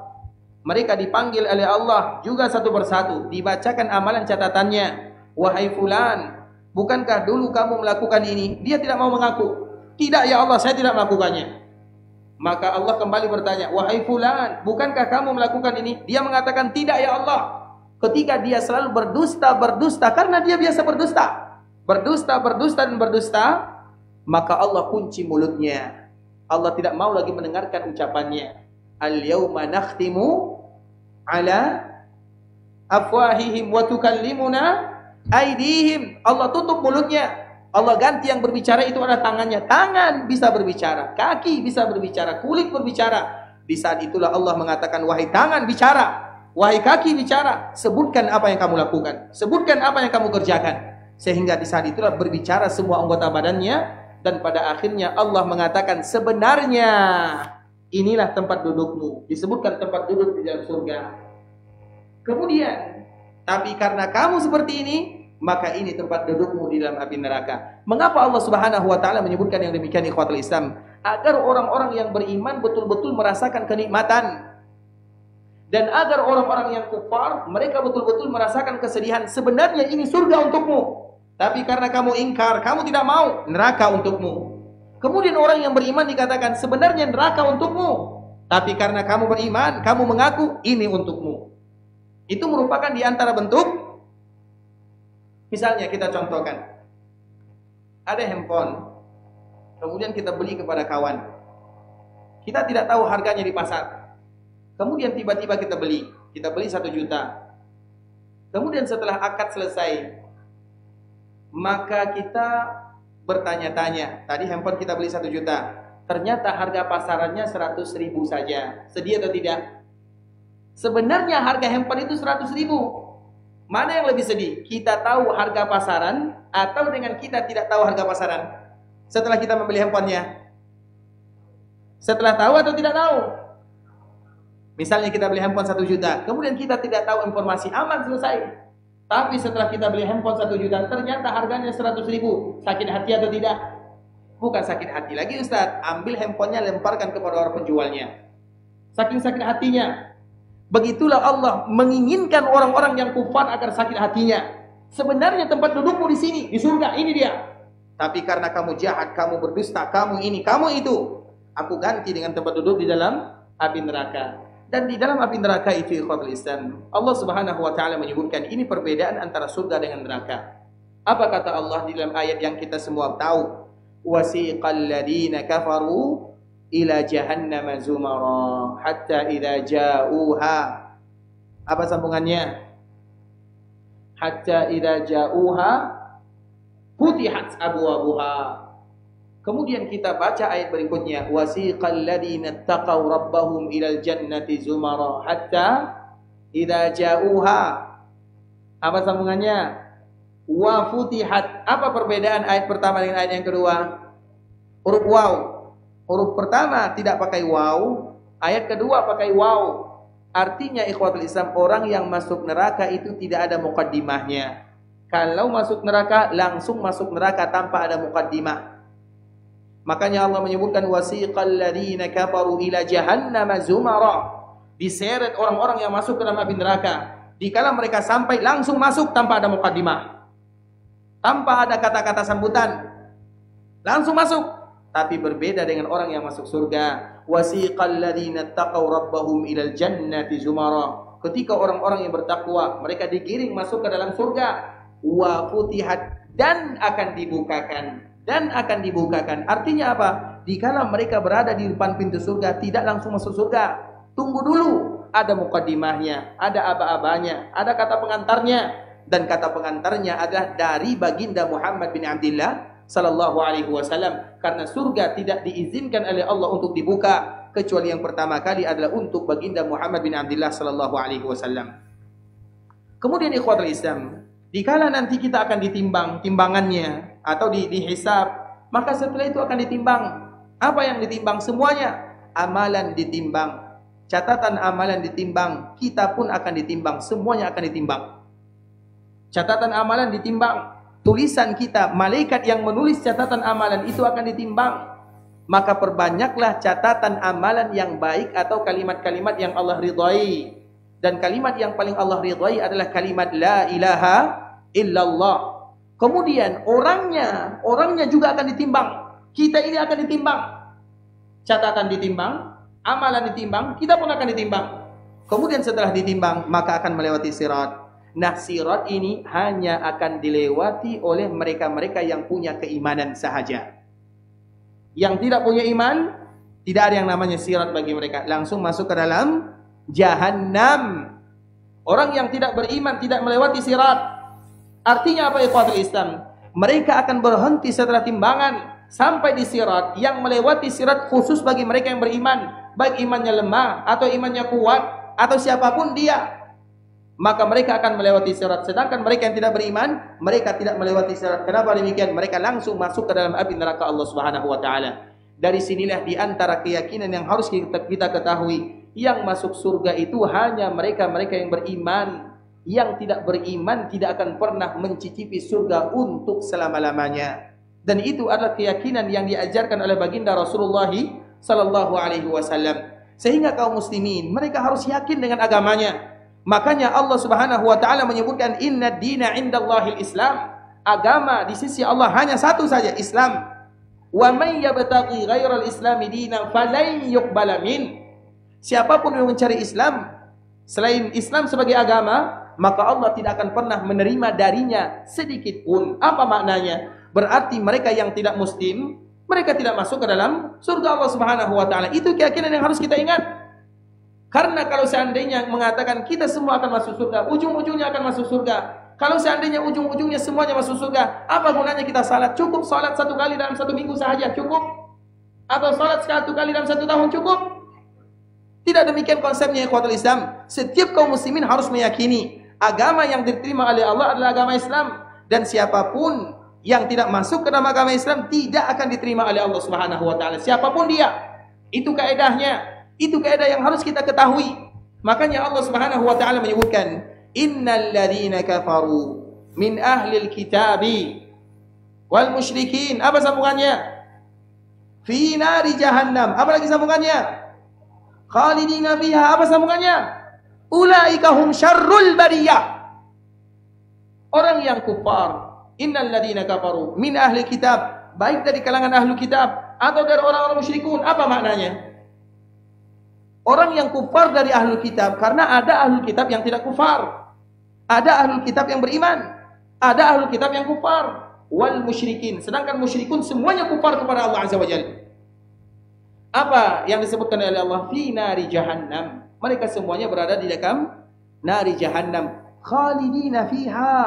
mereka dipanggil oleh Allah juga satu persatu, dibacakan amalan catatannya. Wahai fulan, bukankah dulu kamu melakukan ini? Dia tidak mau mengaku. Tidak ya Allah, saya tidak melakukannya. Maka Allah kembali bertanya, wahai fulan, bukankah kamu melakukan ini? Dia mengatakan, tidak ya Allah. Ketika dia selalu berdusta, karena dia biasa berdusta dan berdusta, maka Allah kunci mulutnya. Allah tidak mau lagi mendengarkan ucapannya. Al-yawma nakhtimu ala afwahihim wa tukallimuna aydihim. Allah tutup mulutnya. Allah ganti yang berbicara itu adalah tangannya. Tangan bisa berbicara, kaki bisa berbicara, kulit berbicara. Di saat itulah Allah mengatakan, wahai tangan bicara, wahai kaki bicara, sebutkan apa yang kamu lakukan, sebutkan apa yang kamu kerjakan. Sehingga di saat itulah berbicara semua anggota badannya, dan pada akhirnya Allah mengatakan, sebenarnya inilah tempat dudukmu. Disebutkan tempat duduk di dalam surga. Kemudian, tapi karena kamu seperti ini, maka ini tempat dudukmu di dalam api neraka. Mengapa Allah Subhanahu wa taala menyebutkan yang demikian ikhwatul Islam? Agar orang-orang yang beriman betul-betul merasakan kenikmatan. Dan agar orang-orang yang kufar, mereka betul-betul merasakan kesedihan. Sebenarnya ini surga untukmu, tapi karena kamu ingkar, kamu tidak mau, neraka untukmu. Kemudian orang yang beriman dikatakan, sebenarnya neraka untukmu, tapi karena kamu beriman, kamu mengaku, ini untukmu. Itu merupakan di antara bentuk. Misalnya kita contohkan, ada handphone, kemudian kita beli kepada kawan. Kita tidak tahu harganya di pasar. Kemudian tiba-tiba kita beli 1 juta. Kemudian setelah akad selesai, maka kita bertanya-tanya, tadi handphone kita beli 1 juta, ternyata harga pasarannya 100.000 saja. Sedih atau tidak? Sebenarnya harga handphone itu 100.000. Mana yang lebih sedih? Kita tahu harga pasaran atau dengan kita tidak tahu harga pasaran? Setelah kita membeli handphonenya, setelah tahu atau tidak tahu? Misalnya kita beli handphone 1 juta, kemudian kita tidak tahu informasi, aman, selesai. Tapi setelah kita beli handphone 1 juta, ternyata harganya 100 ribu. Sakit hati atau tidak? Bukan sakit hati lagi Ustaz. Ambil handphonenya, lemparkan kepada orang penjualnya. Saking sakit hatinya. Begitulah Allah menginginkan orang-orang yang kufar agar sakit hatinya. Sebenarnya tempat dudukmu di sini, di surga, ini dia. Tapi karena kamu jahat, kamu berdusta, kamu ini, kamu itu, aku ganti dengan tempat duduk di dalam api neraka. Dan di dalam api neraka itu ikhwatul Islam, Allah Subhanahu wa taala menyebutkan ini perbedaan antara surga dengan neraka. Apa kata Allah di dalam ayat yang kita semua tahu? Wasiqal ladina kafaru ila jahannam zumara hatta idza ja'uha. Apa sambungannya? Hatta idza ja'uha futihat abwabuha. Kemudian kita baca ayat berikutnya, wasiqal ladzina taqaw rabbahum ilal jannati zumara hatta idza ja'uha. Apa sambungannya? Wa futihat. Apa perbedaan ayat pertama dengan ayat yang kedua? Huruf waw. Huruf pertama tidak pakai waw, ayat kedua pakai waw. Artinya ikhwatul Islam, orang yang masuk neraka itu tidak ada muqaddimahnya. Kalau masuk neraka langsung masuk neraka tanpa ada muqaddimah. Makanya Allah menyebutkan wasiqal ladzina kafaru ila jahannam zumara. Diseret orang-orang yang masuk ke dalam api neraka. Dikala mereka sampai langsung masuk tanpa ada muqaddimah. Tanpa ada kata-kata sambutan. Langsung masuk. Tapi berbeda dengan orang yang masuk surga. Wasiqal ladzina taqaw rabbahum ilal jannati zumara. Ketika orang-orang yang bertakwa, mereka digiring masuk ke dalam surga. Wa futihat, dan akan dibukakan. Dan akan dibukakan. Artinya apa? Dikala mereka berada di depan pintu surga, tidak langsung masuk surga. Tunggu dulu. Ada muqaddimahnya, ada aba-abanya, ada kata pengantarnya. Dan kata pengantarnya adalah dari baginda Muhammad bin Abdullah sallallahu alaihi wasallam. Karena surga tidak diizinkan oleh Allah untuk dibuka, kecuali yang pertama kali adalah untuk baginda Muhammad bin Abdullah sallallahu alaihi wasallam. Kemudian ikhwatul Islam, dikala nanti kita akan ditimbang timbangannya atau dihisab, maka setelah itu akan ditimbang. Apa yang ditimbang? Semuanya. Amalan ditimbang, catatan amalan ditimbang, kita pun akan ditimbang, semuanya akan ditimbang. Catatan amalan ditimbang, tulisan kita, malaikat yang menulis catatan amalan itu akan ditimbang. Maka perbanyaklah catatan amalan yang baik atau kalimat-kalimat yang Allah ridhai. Dan kalimat yang paling Allah ridhai adalah kalimat la ilaha illallah. Kemudian orangnya juga akan ditimbang. Kita ini akan ditimbang. Catatan ditimbang, amalan ditimbang, kita pun akan ditimbang. Kemudian setelah ditimbang, maka akan melewati sirat. Nah, sirat ini hanya akan dilewati oleh mereka-mereka yang punya keimanan sahaja. Yang tidak punya iman, tidak ada yang namanya sirat bagi mereka. Langsung masuk ke dalam jahannam. Orang yang tidak beriman tidak melewati sirat. Artinya apa ikhwatul Islam? Mereka akan berhenti setelah timbangan sampai di sirat. Yang melewati sirat khusus bagi mereka yang beriman, baik imannya lemah atau imannya kuat atau siapapun dia, maka mereka akan melewati sirat. Sedangkan mereka yang tidak beriman, mereka tidak melewati sirat. Kenapa demikian? Mereka langsung masuk ke dalam api neraka Allah Subhanahu wa taala. Dari sinilah di antara keyakinan yang harus kita ketahui, yang masuk surga itu hanya mereka-mereka yang beriman. Yang tidak beriman tidak akan pernah mencicipi surga untuk selama-lamanya. Dan itu adalah keyakinan yang diajarkan oleh baginda Rasulullah sallallahu alaihi wasallam. Sehingga kaum muslimin mereka harus yakin dengan agamanya. Makanya Allah Subhanahu wa taala menyebutkan inna dina indallahil Islam. Agama di sisi Allah hanya satu saja, Islam. Wa may yabtaghi ghairal islami dinan falan yuqbala min. Siapapun yang mencari Islam selain Islam sebagai agama, maka Allah tidak akan pernah menerima darinya sedikit pun. Apa maknanya? Berarti mereka yang tidak muslim, mereka tidak masuk ke dalam surga Allah Subhanahu wa taala. Itu keyakinan yang harus kita ingat. Karena kalau seandainya mengatakan kita semua akan masuk surga, ujung-ujungnya akan masuk surga. Kalau seandainya ujung-ujungnya semuanya masuk surga, apa gunanya kita salat? Cukup salat 1 kali dalam 1 minggu sahaja, cukup? Atau salat 1 kali dalam 1 tahun, cukup? Tidak demikian konsepnya ikhwatul Islam. Setiap kaum muslimin harus meyakini agama yang diterima oleh Allah adalah agama Islam. Dan siapapun yang tidak masuk ke dalam agama Islam tidak akan diterima oleh Allah Subhanahu wa taala. Siapapun dia. Itu kaedahnya. Itu kaidah yang harus kita ketahui. Makanya Allah Subhanahu wa taala menyebutkan, innal ladzina kafaru min ahlil kitabi wal musyrikin. Apa sambungannya? Fi nari jahannam. Apa lagi sambungannya? Khalidina fiha. Apa sambungannya? Ulaika hum syarrul bariyah. Orang yang kufar, innal ladzina kafaru min ahli kitab, baik dari kalangan ahli kitab atau dari orang-orang musyrikun. Apa maknanya? Orang yang kufar dari ahli kitab, karena ada ahli kitab yang tidak kufar, ada ahli kitab yang beriman, ada ahli kitab yang kufar. Wal musyrikin, sedangkan musyrikun semuanya kufar kepada Allah Azza wa Jalla. Apa yang disebutkan oleh Allah? Fi nari jahannam. Mereka semuanya berada di dalam nari jahannam. Khalidina fiha.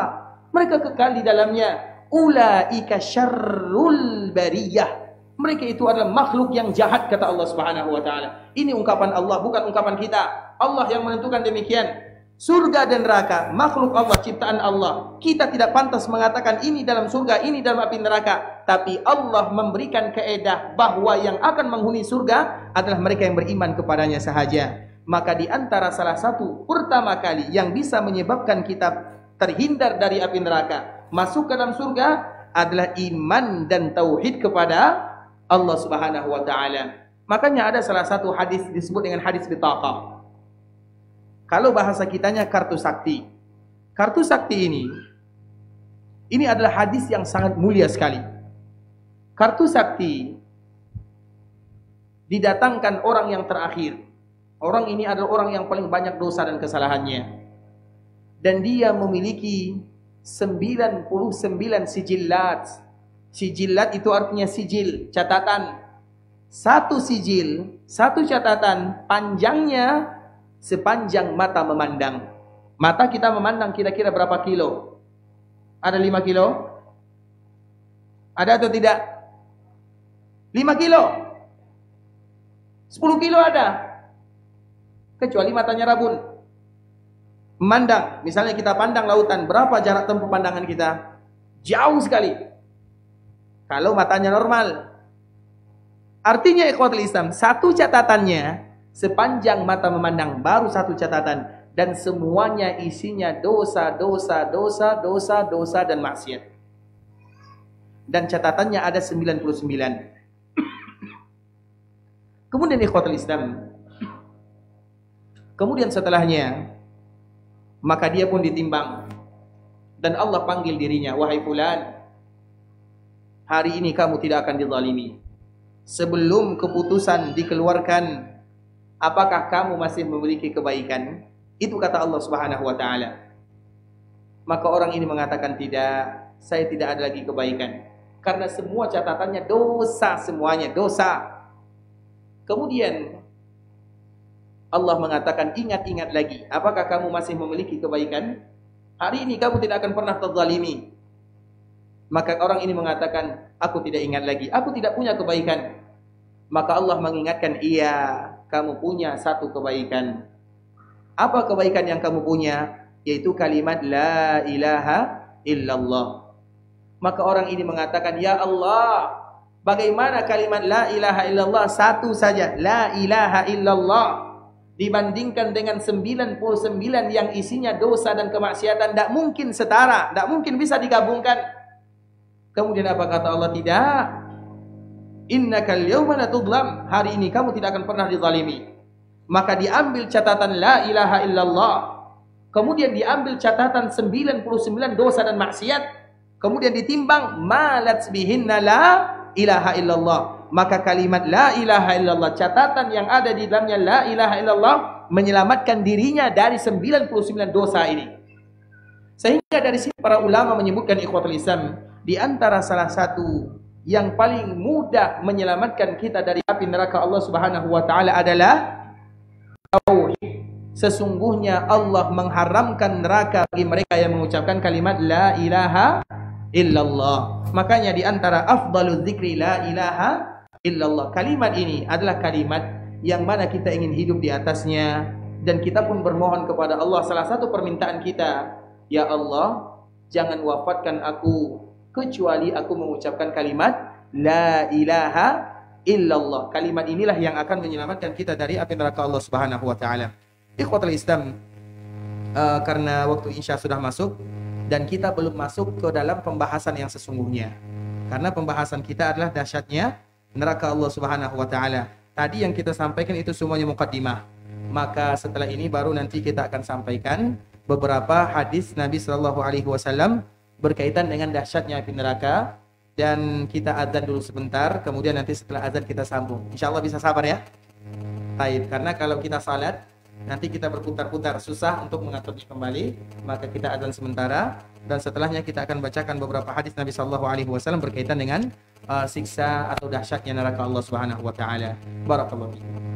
Mereka kekal di dalamnya. Ulaika syarrul bariyah. Mereka itu adalah makhluk yang jahat, kata Allah Subhanahu wa taala. Ini ungkapan Allah, bukan ungkapan kita. Allah yang menentukan demikian. Surga dan neraka makhluk Allah, ciptaan Allah. Kita tidak pantas mengatakan ini dalam surga, ini dalam api neraka. Tapi Allah memberikan kaedah bahwa yang akan menghuni surga adalah mereka yang beriman kepadanya sahaja. Maka di antara salah satu pertama kali yang bisa menyebabkan kita terhindar dari api neraka, masuk ke dalam surga, adalah iman dan tauhid kepada Allah Subhanahu wa taala. Makanya ada salah satu hadis disebut dengan hadis bitaqah. Kalau bahasa kitanya kartu sakti. Kartu sakti ini adalah hadis yang sangat mulia sekali. Kartu sakti didatangkan orang yang terakhir. Orang ini adalah orang yang paling banyak dosa dan kesalahannya. Dan dia memiliki 99 sijillat. Sijillat itu artinya sijil, catatan. Satu sijil, satu catatan, panjangnya sepanjang mata memandang. Mata kita memandang kira-kira berapa kilo? Ada 5 kilo? Ada atau tidak? 5 kilo? 10 kilo ada? Kecuali matanya rabun. Memandang, misalnya kita pandang lautan, berapa jarak tempuh pandangan kita? Jauh sekali. Kalau matanya normal. Artinya ikhwatul Islam, satu catatannya sepanjang mata memandang, baru satu catatan, dan semuanya isinya dosa, dosa, dosa, dosa, dosa dan maksiat. Dan catatannya ada 99. Kemudian ikhwatul Islam, kemudian setelahnya, maka dia pun ditimbang, dan Allah panggil dirinya, wahai fulan, hari ini kamu tidak akan dizalimi. Sebelum keputusan dikeluarkan, apakah kamu masih memiliki kebaikan? Itu kata Allah Subhanahu wa taala. Maka orang ini mengatakan, tidak, saya tidak ada lagi kebaikan. Karena semua catatannya dosa, semuanya dosa. Kemudian Allah mengatakan, ingat-ingat lagi, apakah kamu masih memiliki kebaikan? Hari ini kamu tidak akan pernah terzalimi. Maka orang ini mengatakan, aku tidak ingat lagi, aku tidak punya kebaikan. Maka Allah mengingatkan, iya, kamu punya satu kebaikan. Apa kebaikan yang kamu punya? Yaitu kalimat la ilaha illallah. Maka orang ini mengatakan, ya Allah, bagaimana kalimat la ilaha illallah satu saja, la ilaha illallah, dibandingkan dengan 99 yang isinya dosa dan kemaksiatan, tidak mungkin setara, tidak mungkin bisa digabungkan. Kemudian apa kata Allah? Tidak. Innakal yawma la tudlam. Hari ini kamu tidak akan pernah dizalimi. Maka diambil catatan la ilaha illallah. Kemudian diambil catatan 99 dosa dan maksiat. Kemudian ditimbang malat bihinna la ilaha illallah. Maka kalimat la ilaha illallah, catatan yang ada di dalamnya la ilaha illallah, menyelamatkan dirinya dari 99 dosa ini. Sehingga dari sini para ulama menyebutkan ikhwatul Islam, di antara salah satu yang paling mudah menyelamatkan kita dari api neraka Allah Subhanahu wa taala adalah tauhid. Sesungguhnya Allah mengharamkan neraka bagi mereka yang mengucapkan kalimat la ilaha illallah. Makanya di antara afdalul dzikri la ilaha illallah. Kalimat ini adalah kalimat yang mana kita ingin hidup di atasnya, dan kita pun bermohon kepada Allah. Salah satu permintaan kita, ya Allah, jangan wafatkan aku kecuali aku mengucapkan kalimat la ilaha illallah. Kalimat inilah yang akan menyelamatkan kita dari api neraka Allah Subhanahu wa taala. Ikhwatul Islam, karena waktu Isya sudah masuk dan kita belum masuk ke dalam pembahasan yang sesungguhnya. Karena pembahasan kita adalah dahsyatnya neraka Allah Subhanahu wa taala. Tadi yang kita sampaikan itu semuanya muqaddimah. Maka setelah ini baru nanti kita akan sampaikan beberapa hadis Nabi sallallahu alaihi wasallam berkaitan dengan dahsyatnya api neraka. Dan kita azan dulu sebentar, kemudian nanti setelah azan kita sambung. Insyaallah bisa sabar ya. Baik, karena kalau kita salat nanti kita berputar-putar, susah untuk mengaturnya kembali. Maka kita azan sementara dan setelahnya kita akan bacakan beberapa hadis Nabi sallallahu alaihi wasallam berkaitan dengan siksa atau dahsyatnya neraka Allah Subhanahu wa taala. Barakallahu fiik.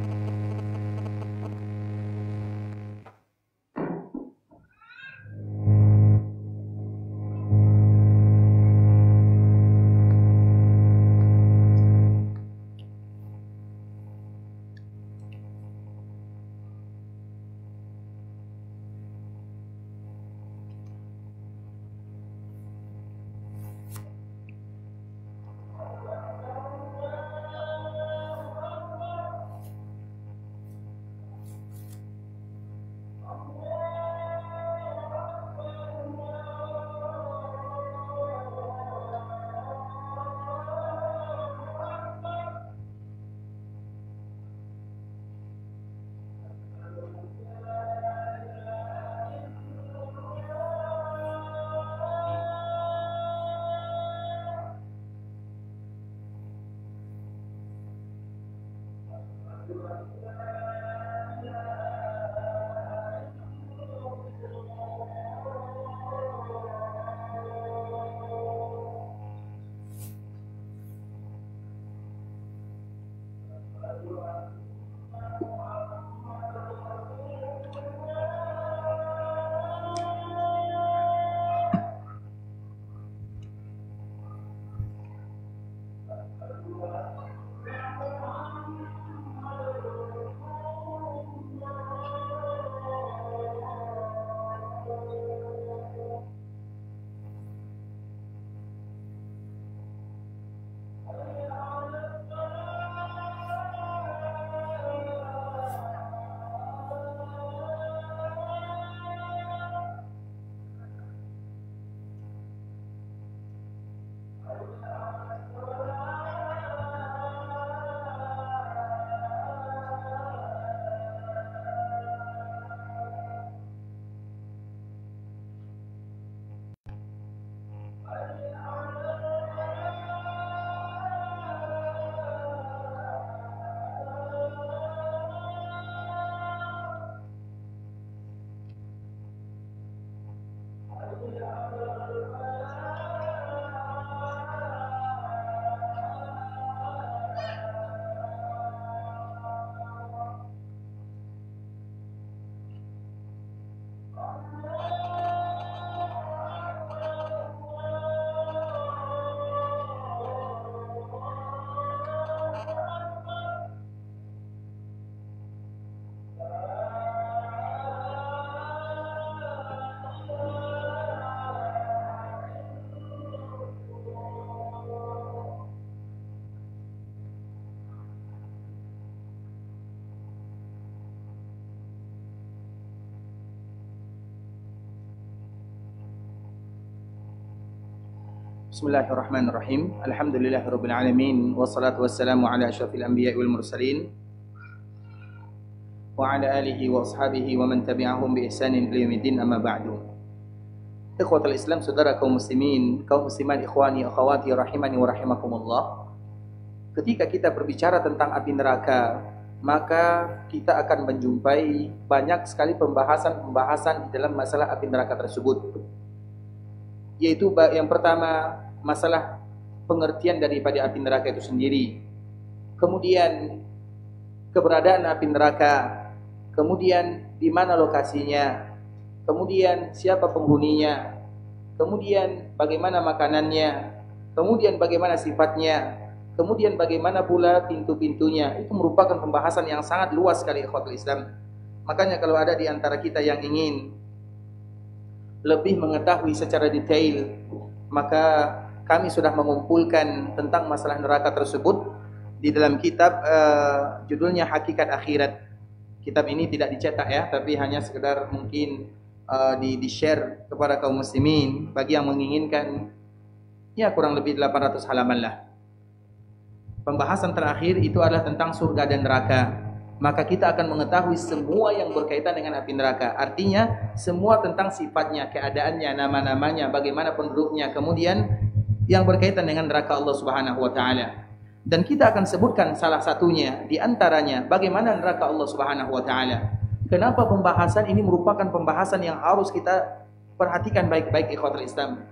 Bismillahirrahmanirrahim. Alhamdulillahirabbil alamin wassalatu wassalamu ala asyrafil anbiya'i wal mursalin wa ala alihi wa ashabihi wa man tabi'ahum bi ihsanin ila yaumiddin, amma ba'du. Ikhwatul Islam, saudara kaum muslimin, kaum muslimat, ikhwani akhwati rahimani wa rahimakumullah. Ketika kita berbicara tentang api neraka, maka kita akan menjumpai banyak sekali pembahasan di dalam masalah api neraka tersebut. Yaitu yang pertama, masalah pengertian daripada api neraka itu sendiri. Kemudian keberadaan api neraka, kemudian di mana lokasinya, kemudian siapa penghuninya, kemudian bagaimana makanannya, kemudian bagaimana sifatnya, kemudian bagaimana pula pintu-pintunya. Itu merupakan pembahasan yang sangat luas sekali, ikhwatul Islam. Makanya kalau ada di antara kita yang ingin lebih mengetahui secara detail, maka kami sudah mengumpulkan tentang masalah neraka tersebut di dalam kitab judulnya Hakikat Akhirat. Kitab ini tidak dicetak ya, tapi hanya sekedar mungkin di-share kepada kaum muslimin bagi yang menginginkan. Ya, kurang lebih 800 halaman lah. Pembahasan terakhir itu adalah tentang surga dan neraka. Maka kita akan mengetahui semua yang berkaitan dengan api neraka. Artinya semua tentang sifatnya, keadaannya, nama-namanya, bagaimana penduduknya, kemudian yang berkaitan dengan neraka Allah Subhanahu wa taala. Dan kita akan sebutkan salah satunya di antaranya bagaimana neraka Allah Subhanahu wa taala. Kenapa pembahasan ini merupakan pembahasan yang harus kita perhatikan baik-baik, ikhwatul Islam.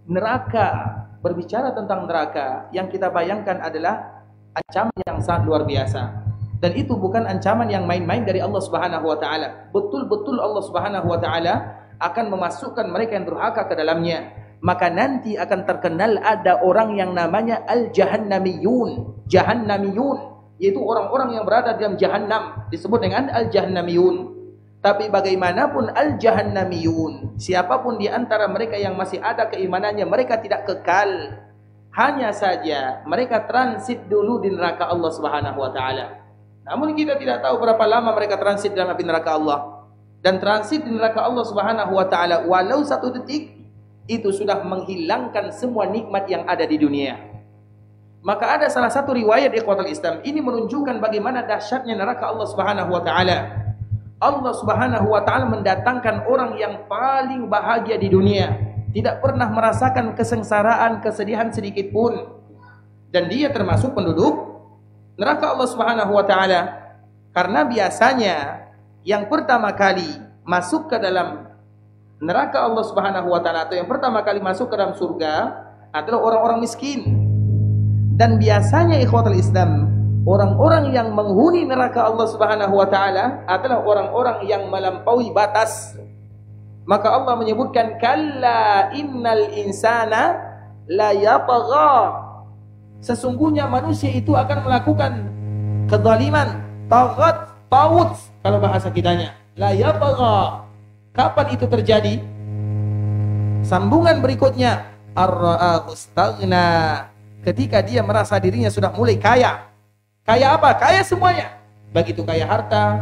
Neraka, berbicara tentang neraka, yang kita bayangkan adalah ancaman yang sangat luar biasa. Dan itu bukan ancaman yang main-main dari Allah Subhanahu wa taala. Betul-betul Allah Subhanahu wa taala akan memasukkan mereka yang durhaka ke dalamnya. Maka nanti akan terkenal ada orang yang namanya al-jahannamiyun. Jahannamiyun, yaitu orang-orang yang berada dalam jahannam, disebut dengan al-jahannamiyun. Tapi bagaimanapun al-jahannamiyun, siapapun di antara mereka yang masih ada keimanannya, mereka tidak kekal. Hanya saja mereka transit dulu di neraka Allah Subhanahu wa taala. Namun kita tidak tahu berapa lama mereka transit dalam api neraka Allah. Dan transit di neraka Allah Subhanahu wa taala walau 1 detik itu sudah menghilangkan semua nikmat yang ada di dunia. Maka ada salah satu riwayat ikhwatul Islam ini menunjukkan bagaimana dahsyatnya neraka Allah Subhanahu wa taala. Allah Subhanahu wa taala mendatangkan orang yang paling bahagia di dunia, tidak pernah merasakan kesengsaraan, kesedihan sedikit pun. Dan dia termasuk penduduk neraka Allah Subhanahu wa taala. Karena biasanya yang pertama kali masuk ke dalam neraka Allah Subhanahu wa taala atau yang pertama kali masuk ke dalam surga adalah orang-orang miskin. Dan biasanya ikhwatul Islam, orang-orang yang menghuni neraka Allah Subhanahu wa taala adalah orang-orang yang melampaui batas. Maka Allah menyebutkan kalla innal insana la yatagha. Sesungguhnya manusia itu akan melakukan kezaliman, taghat, taut kalau bahasa kitanya. La yatagha. Kapan itu terjadi? Sambungan berikutnya, ar-ra'ahu istaghna. Ketika dia merasa dirinya sudah mulai kaya. Kaya apa? Kaya semuanya. Baik itu kaya harta,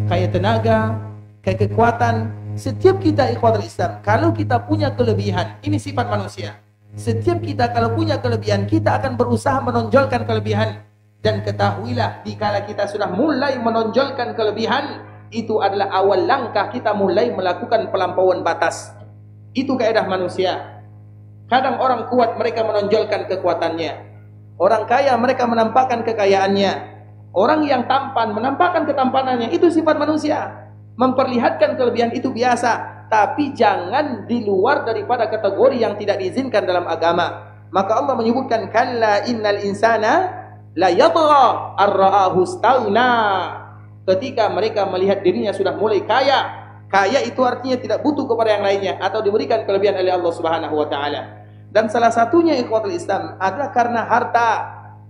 kaya tenaga, kaya kekuatan. Setiap kita ikhwatul Islam, kalau kita punya kelebihan, ini sifat manusia. Setiap kita kalau punya kelebihan, kita akan berusaha menonjolkan kelebihan. Dan ketahuilah, dikala kita sudah mulai menonjolkan kelebihan, itu adalah awal langkah kita mulai melakukan pelampauan batas. Itu kaidah manusia. Kadang orang kuat mereka menonjolkan kekuatannya. Orang kaya mereka menampakkan kekayaannya. Orang yang tampan menampakkan ketampanannya. Itu sifat manusia. Memperlihatkan kelebihan itu biasa, tapi jangan di luar daripada kategori yang tidak diizinkan dalam agama. Maka Allah menyebutkan kalla innal insana la yatgha ar-ra'ahu istaghna. Ketika mereka melihat dirinya sudah mulai kaya. Kaya itu artinya tidak butuh kepada yang lainnya atau diberikan kelebihan oleh Allah Subhanahu wa taala. Dan salah satunya ikhwatul Islam adalah karena harta.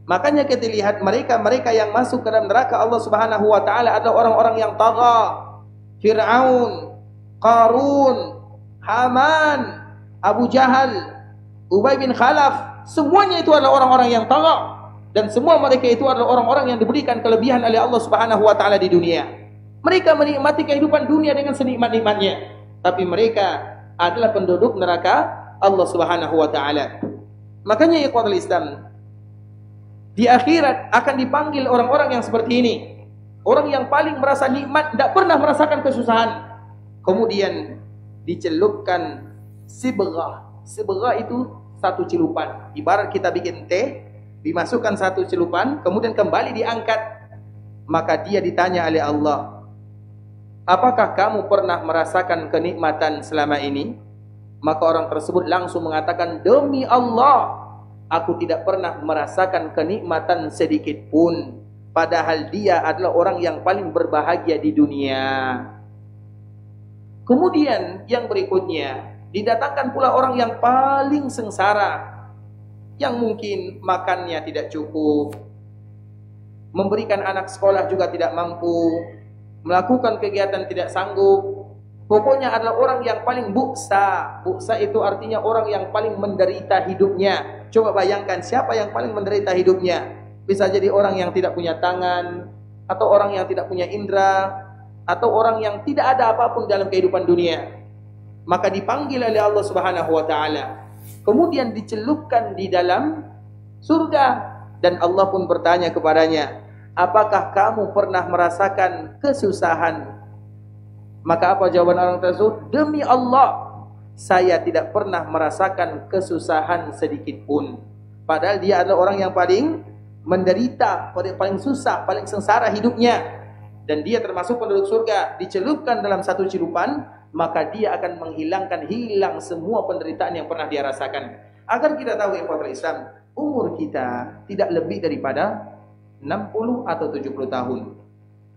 Makanya kita lihat mereka yang masuk ke dalam neraka Allah Subhanahu wa taala adalah orang-orang yang tagha. Fir'aun, Qarun, Haman, Abu Jahal, Ubay bin Khalaf, semuanya itu adalah orang-orang yang tagha. Dan semua mereka itu adalah orang-orang yang diberikan kelebihan oleh Allah Subhanahu wa taala di dunia. Mereka menikmati kehidupan dunia dengan senikmat-nikmatnya, tapi mereka adalah penduduk neraka Allah Subhanahu wa taala. Makanya ikhwatul Islam, di akhirat akan dipanggil orang-orang yang seperti ini. Orang yang paling merasa nikmat, tidak pernah merasakan kesusahan. Kemudian dicelupkan sibghah. Sibghah itu satu celupan. Ibarat kita bikin teh, dimasukkan satu celupan, kemudian kembali diangkat. Maka dia ditanya oleh Allah, apakah kamu pernah merasakan kenikmatan selama ini? Maka orang tersebut langsung mengatakan, demi Allah, aku tidak pernah merasakan kenikmatan sedikit pun. Padahal dia adalah orang yang paling berbahagia di dunia. Kemudian yang berikutnya, didatangkan pula orang yang paling sengsara, yang mungkin makannya tidak cukup, memberikan anak sekolah juga tidak mampu, melakukan kegiatan tidak sanggup. Pokoknya adalah orang yang paling buksa. Buksa itu artinya orang yang paling menderita hidupnya. Coba bayangkan siapa yang paling menderita hidupnya. bisa jadi orang yang tidak punya tangan, atau orang yang tidak punya indera, atau orang yang tidak ada apapun dalam kehidupan dunia. Maka dipanggil oleh Allah Subhanahu wa taala, kemudian dicelupkan di dalam surga, dan Allah pun bertanya kepadanya, apakah kamu pernah merasakan kesusahan? Maka apa jawaban orang tersebut? Demi Allah, saya tidak pernah merasakan kesusahan sedikit pun. Padahal dia adalah orang yang paling menderita, paling susah, paling sengsara hidupnya, dan dia termasuk penduduk surga. Dicelupkan dalam satu celupan, maka dia akan hilang semua penderitaan yang pernah dia rasakan. Agar kita tahu ikhwatul Islam, umur kita tidak lebih daripada 60 atau 70 tahun.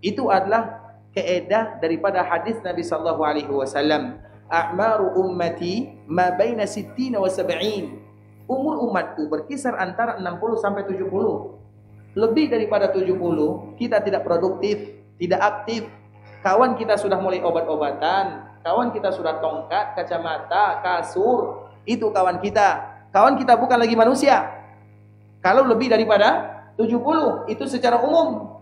Itu adalah keedah daripada hadis Nabi sallallahu alaihi wasallam, a'maru ummati ma baina 60 wa 70. Umur umatku berkisar antara 60 sampai 70. Lebih daripada 70 kita tidak produktif, tidak aktif. Kawan kita sudah mulai obat-obatan, kawan kita sudah tongkat, kacamata, kasur. Itu kawan kita. Kawan kita bukan lagi manusia. Kalau lebih daripada 70 itu secara umum.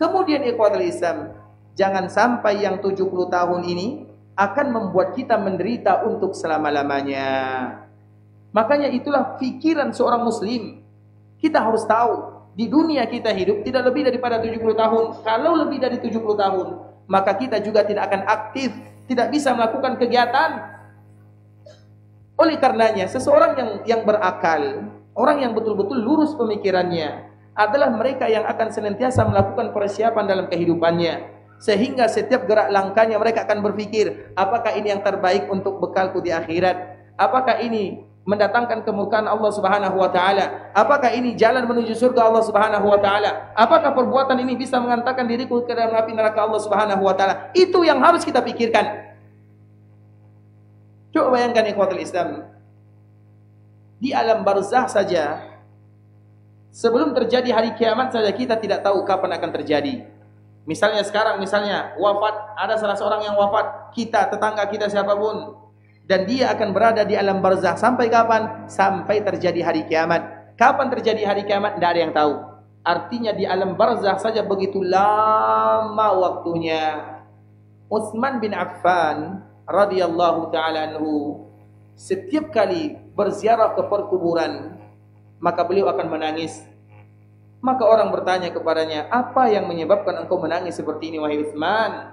Kemudian ikhwatul Islam, jangan sampai yang 70 tahun ini akan membuat kita menderita untuk selama-lamanya. Makanya itulah pikiran seorang muslim. Kita harus tahu, di dunia kita hidup tidak lebih daripada 70 tahun. Kalau lebih dari 70 tahun, maka kita juga tidak akan aktif, tidak bisa melakukan kegiatan. Oleh karenanya, seseorang yang berakal, orang yang betul-betul lurus pemikirannya, adalah mereka yang akan senantiasa melakukan persiapan dalam kehidupannya. Sehingga setiap gerak langkahnya mereka akan berpikir, apakah ini yang terbaik untuk bekalku di akhirat? Apakah ini mendatangkan kemurkaan Allah Subhanahu wa taala? Apakah ini jalan menuju surga Allah Subhanahu wa taala? Apakah perbuatan ini bisa mengantarkan diriku ke dalam api neraka Allah Subhanahu wa taala? Itu yang harus kita pikirkan. Coba bayangkan ikhwatul Islam, di alam barzah saja, sebelum terjadi hari kiamat saja kita tidak tahu kapan akan terjadi. Misalnya sekarang, wafat, ada salah seorang yang wafat, kita, tetangga kita siapapun, dan dia akan berada di alam barzah sampai kapan? Sampai terjadi hari kiamat. Kapan terjadi hari kiamat? Tidak ada yang tahu. Artinya di alam barzah saja begitu lama waktunya. Utsman bin Affan radhiyallahu ta'ala anhu, setiap kali berziarah ke perkuburan, maka beliau akan menangis. Maka orang bertanya kepadanya, apa yang menyebabkan engkau menangis seperti ini wahai Utsman?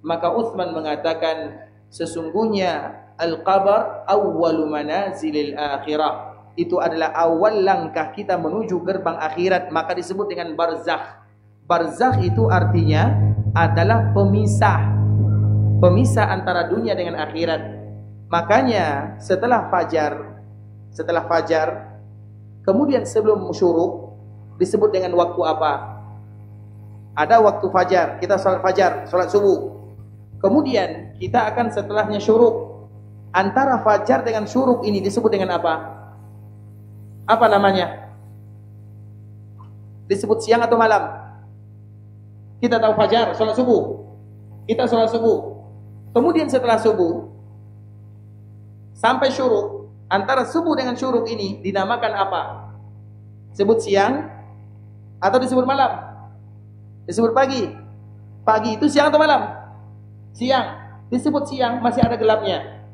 Maka Utsman mengatakan, sesungguhnya al-qabr awwalu manazilil akhirah. Itu adalah awal langkah kita menuju gerbang akhirat, maka disebut dengan barzakh. Barzakh itu artinya adalah pemisah antara dunia dengan akhirat. Makanya setelah fajar, kemudian sebelum syuruk, disebut dengan waktu apa? Ada waktu fajar, kita salat fajar, salat subuh. Kemudian kita akan setelahnya syuruk. Antara fajar dengan syuruk ini disebut dengan apa? Apa namanya? Disebut siang atau malam? Kita tahu fajar, salat subuh. Kita salat subuh. Kemudian setelah subuh sampai syuruk, antara subuh dengan syuruk ini dinamakan apa? Disebut siang atau disebut malam? Disebut pagi. Pagi itu siang atau malam? Siang. Disebut siang, masih ada gelapnya.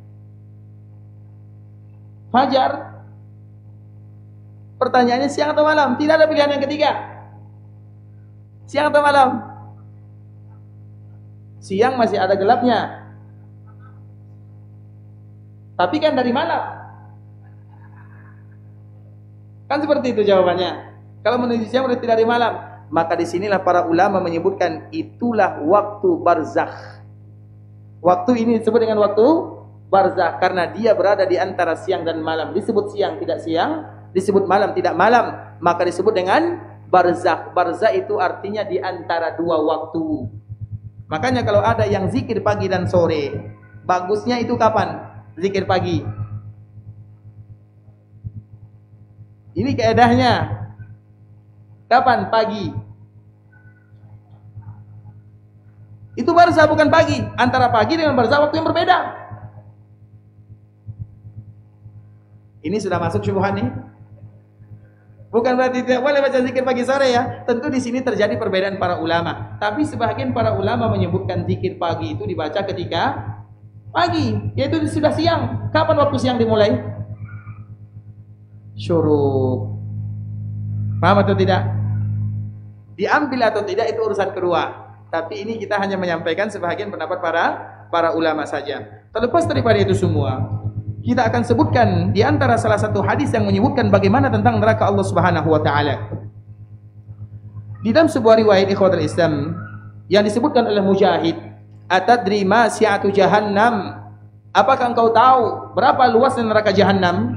Fajar, pertanyaannya siang atau malam? Tidak ada pilihan yang ketiga. Siang atau malam? Siang masih ada gelapnya. Tapi kan dari malam. Kan seperti itu jawabannya. Kalau menuju siang berarti dari malam. Maka disinilah para ulama menyebutkan itulah waktu barzakh. Waktu ini disebut dengan waktu barzakh karena dia berada di antara siang dan malam. Disebut siang tidak siang, disebut malam tidak malam, maka disebut dengan barzakh. Barzakh itu artinya di antara dua waktu. Makanya kalau ada yang zikir pagi dan sore, bagusnya itu kapan? Zikir pagi. Ini keedahnya. Kapan? Pagi. Itu barzah bukan pagi. Antara pagi dengan barzah waktu yang berbeda. Ini sudah masuk syubhat nih. Bukan berarti tidak boleh baca zikir pagi sore ya. Tentu di sini terjadi perbedaan para ulama. Tapi sebagian para ulama menyebutkan zikir pagi itu dibaca ketika pagi, yaitu sudah siang. Kapan waktu siang dimulai? Syuruk. Paham atau tidak? Diambil atau tidak itu urusan kedua. Tapi ini kita hanya menyampaikan sebagian pendapat para ulama saja. Terlepas daripada itu semua, kita akan sebutkan di antara salah satu hadis yang menyebutkan bagaimana tentang neraka Allah Subhanahu wa taala. Di dalam sebuah riwayat ikhwatul Islam yang disebutkan oleh Mujahid, "Atadri ma si'atu jahannam?" Apakah engkau tahu berapa luasnya neraka jahannam?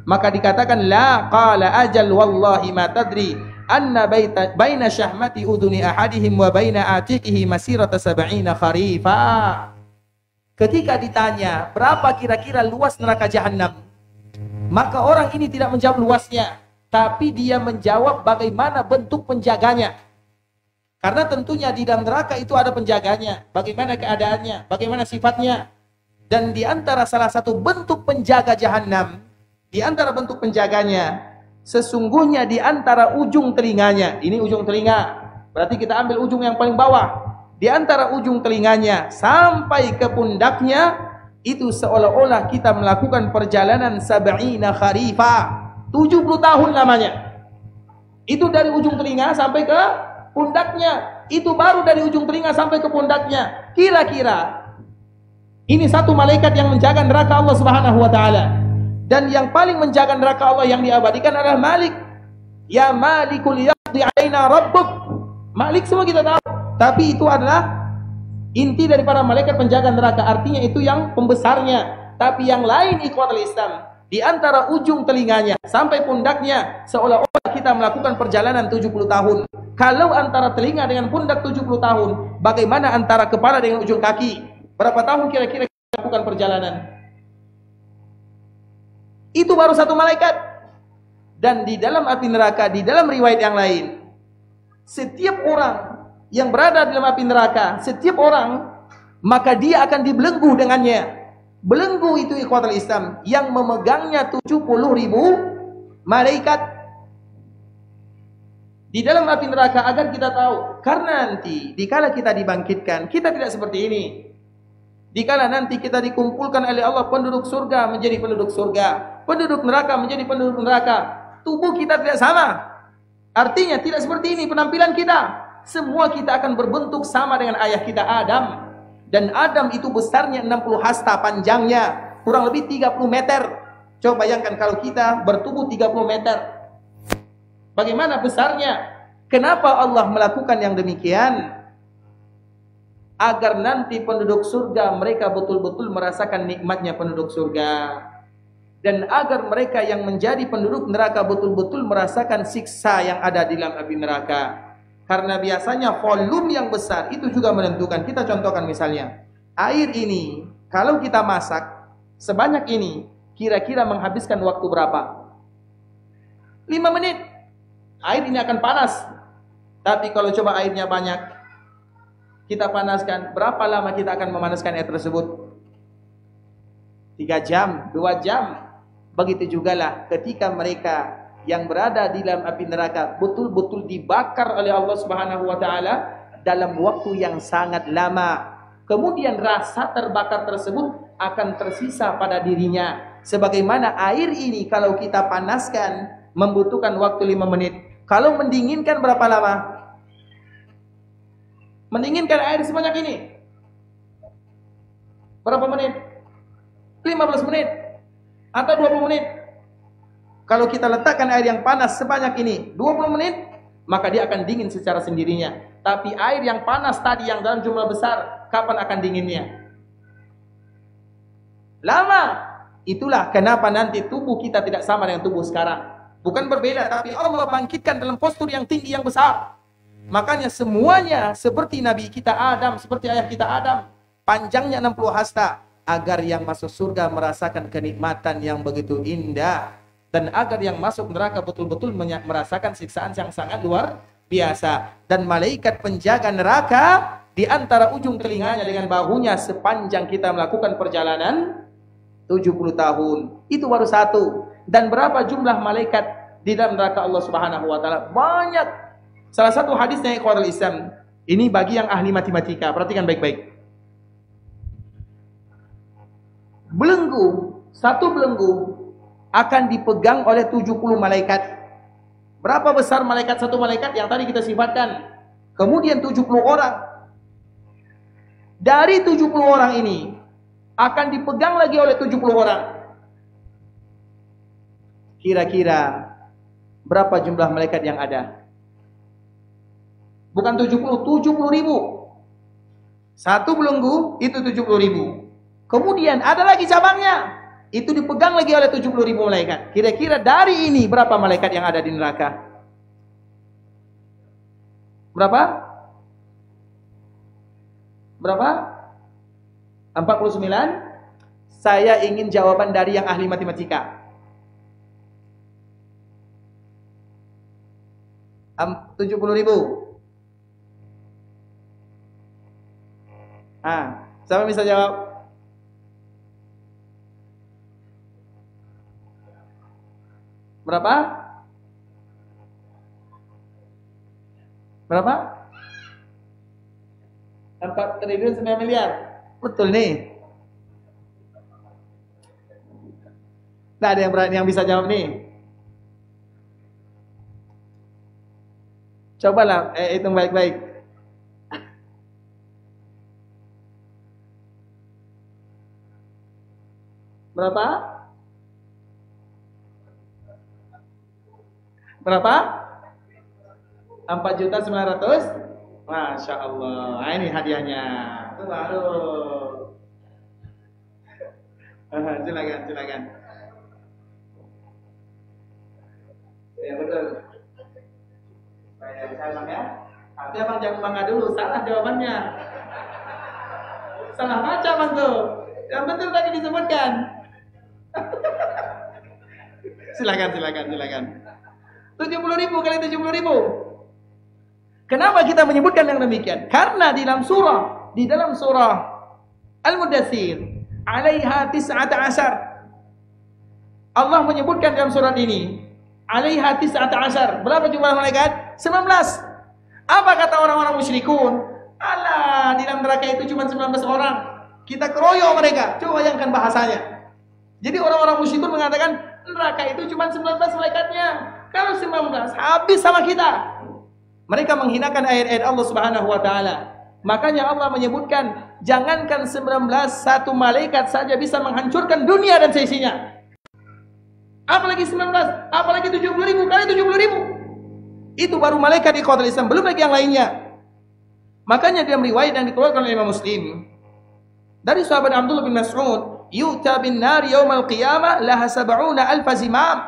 Maka dikatakan, "La." Qala, "Ajal wallahi ma tadri anna baina syahmati uduni ahadihim wa baina atiqihi masirata sab'ina kharifa." Ketika ditanya berapa kira-kira luas neraka jahanam, maka orang ini tidak menjawab luasnya, tapi dia menjawab bagaimana bentuk penjaganya. Karena tentunya di dalam neraka itu ada penjaganya, bagaimana keadaannya, bagaimana sifatnya. Dan di antara salah satu bentuk penjaga jahanam, di antara bentuk penjaganya, sesungguhnya di antara ujung telinganya, ini ujung telinga, berarti kita ambil ujung yang paling bawah, di antara ujung telinganya sampai ke pundaknya, itu seolah-olah kita melakukan perjalanan sab'ina kharifa, 70 tahun lamanya. Itu dari ujung telinga sampai ke pundaknya, itu baru dari ujung telinga sampai ke pundaknya. Kira-kira ini satu malaikat yang menjaga neraka Allah Subhanahu wa taala. Dan yang paling menjaga neraka Allah yang diabadikan adalah Malik. Ya Malikul yaqdi alaina rabbuk. Malik semua kita tahu, tapi itu adalah inti daripada malaikat penjaga neraka, artinya itu yang pembesarnya. Tapi yang lain ikhwatul Islam, di antara ujung telinganya sampai pundaknya seolah-olah kita melakukan perjalanan 70 tahun. Kalau antara telinga dengan pundak 70 tahun, bagaimana antara kepala dengan ujung kaki? Berapa tahun kira-kira kita lakukan perjalanan? Itu baru satu malaikat. Dan di dalam api neraka, di dalam riwayat yang lain, setiap orang yang berada dalam api neraka, setiap orang, maka dia akan dibelenggu dengannya. Belenggu itu ikhwatul Islam yang memegangnya 70.000 malaikat di dalam api neraka, agar kita tahu. Karena nanti dikala kita dibangkitkan, kita tidak seperti ini. Dikala nanti kita dikumpulkan oleh Allah, penduduk surga menjadi penduduk surga, penduduk neraka menjadi penduduk neraka, tubuh kita tidak sama. Artinya tidak seperti ini penampilan kita. Semua kita akan berbentuk sama dengan ayah kita Adam. Dan Adam itu besarnya 60 hasta, panjangnya kurang lebih 30 meter. Coba bayangkan kalau kita bertubuh 30 meter, bagaimana besarnya. Kenapa Allah melakukan yang demikian? Agar nanti penduduk surga mereka betul-betul merasakan nikmatnya penduduk surga, dan agar mereka yang menjadi penduduk neraka betul-betul merasakan siksa yang ada di dalam api neraka. Karena biasanya volume yang besar itu juga menentukan. Kita contohkan misalnya, air ini kalau kita masak sebanyak ini, kira-kira menghabiskan waktu berapa? 5 menit. Air ini akan panas. Tapi kalau coba airnya banyak, kita panaskan, berapa lama kita akan memanaskan air tersebut? 3 jam, 2 jam. Begitu jugalah ketika mereka yang berada di dalam api neraka betul-betul dibakar oleh Allah Subhanahu wa taala dalam waktu yang sangat lama. Kemudian rasa terbakar tersebut akan tersisa pada dirinya. Sebagaimana air ini kalau kita panaskan membutuhkan waktu 5 menit. Kalau mendinginkan berapa lama? Mendinginkan air sebanyak ini berapa menit? 15 menit atau 20 menit. Kalau kita letakkan air yang panas sebanyak ini 20 menit, maka dia akan dingin secara sendirinya. Tapi air yang panas tadi yang dalam jumlah besar, kapan akan dinginnya? Lama. Itulah kenapa nanti tubuh kita tidak sama dengan tubuh sekarang. Bukan berbeda, tapi Allah bangkitkan dalam postur yang tinggi, yang besar. Makanya semuanya seperti Nabi kita Adam, seperti ayah kita Adam, panjangnya 60 hasta, agar yang masuk surga merasakan kenikmatan yang begitu indah, dan agar yang masuk neraka betul-betul merasakan siksaan yang sangat luar biasa. Dan malaikat penjaga neraka di antara ujung telinganya dengan bahunya sepanjang kita melakukan perjalanan 70 tahun. Itu baru satu. Dan berapa jumlah malaikat di dalam neraka Allah Subhanahu wa taala. Banyak. Salah satu hadisnya ikhwatul Islam. Ini bagi yang ahli matematika, perhatikan baik-baik. Belenggu, satu belenggu akan dipegang oleh 70 malaikat. Berapa besar malaikat satu malaikat yang tadi kita sifatkan? Kemudian 70 orang. Dari 70 orang ini akan dipegang lagi oleh 70 orang. Kira-kira berapa jumlah malaikat yang ada? Bukan 70 ribu. Satu belenggu itu 70 ribu. Kemudian ada lagi cabangnya. Itu dipegang lagi oleh 70 ribu malaikat. Kira-kira dari ini berapa malaikat yang ada di neraka? Berapa? Berapa? 49? Saya ingin jawaban dari yang ahli matematika. 70 ribu. Siapa bisa jawab? Berapa? Berapa? 4 triliun 9 miliar. Betul nih. Nggak ada yang berani yang bisa jawab nih. Cobalah hitung baik-baik. Berapa? Berapa? 4.900.000. Masya Allah. Nah, ini hadiahnya. Itu baru. Silakan. Ya betul. Saya bang ya. Tapi abang jangan bangga dulu. Salah jawabannya. Salah baca bang tuh. Yang betul tadi disebutkan. Silakan. 70 ribu kali 70 ribu. Kenapa kita menyebutkan yang demikian? Karena di dalam surah Al-Mudaththir, 'alaiha 19. Allah menyebutkan dalam surat ini, 'alaiha 19. Berapa jumlah malaikat? 19. Apa kata orang-orang musyrikun? Alah, di dalam neraka itu cuma 19 orang. Kita keroyok mereka. Coba bayangkan bahasanya. Jadi orang-orang musyrikun mengatakan neraka itu cuma 19 malaikatnya. Kalau 19 habis sama kita. Mereka menghinakan ayat-ayat Allah Subhanahu wa taala. Makanya Allah menyebutkan, jangankan 19, satu malaikat saja bisa menghancurkan dunia dan seisinya. Apalagi 19, apalagi 70 ribu kali 70 ribu. Itu baru malaikat di ikhwatul Islam, belum lagi yang lainnya. Makanya dalam riwayat yang dikeluarkan oleh Imam Muslim dari sahabat Abdullah bin Mas'ud, yu'ta bin nar yaumal qiyamah laha 70.000 zimam.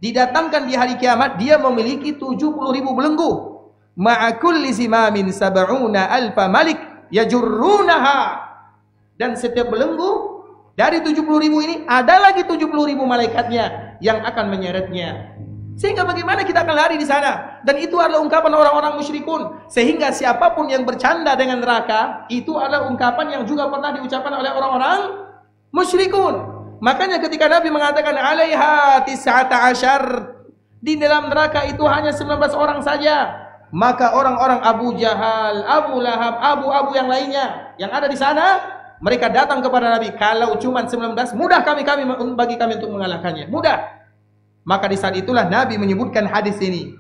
Didatangkan di hari kiamat, dia memiliki 70 ribu belenggu. Ma'a kulli zimamin 70.000 malik yajurrunaha. Dan setiap belenggu dari 70 ribu ini ada lagi 70 ribu malaikatnya yang akan menyeretnya. Sehingga bagaimana kita akan lari di sana? Dan itu adalah ungkapan orang-orang musyrikun. Sehingga siapapun yang bercanda dengan neraka, itu adalah ungkapan yang juga pernah diucapkan oleh orang-orang musyrikun. Makanya ketika Nabi mengatakan 'alaiha 19, di dalam neraka itu hanya 19 orang saja, maka orang-orang Abu Jahal, Abu Lahab, Abu yang lainnya yang ada di sana, mereka datang kepada Nabi, kalau cuma 19, mudah bagi kami untuk mengalahkannya. Mudah. Maka di saat itulah Nabi menyebutkan hadis ini.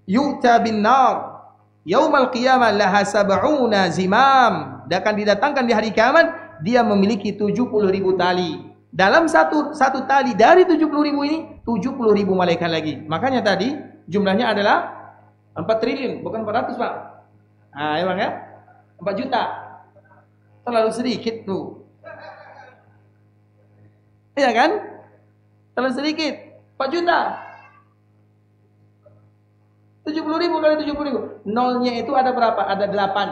Yu'ta bin nar yaumal qiyamah laha 70 zimam. Dan akan didatangkan di hari kiamat, dia memiliki 70 ribu tali. Dalam satu tali dari 70 ribu ini, 70 ribu malaikat lagi. Makanya tadi jumlahnya adalah 4 triliun, bukan 400 Pak. Nah, emang ya? 4 juta. Terlalu sedikit tuh. Iya kan? Terlalu sedikit. 4 juta. 70 ribu kali 70 ribu. Nolnya itu ada berapa? Ada 8.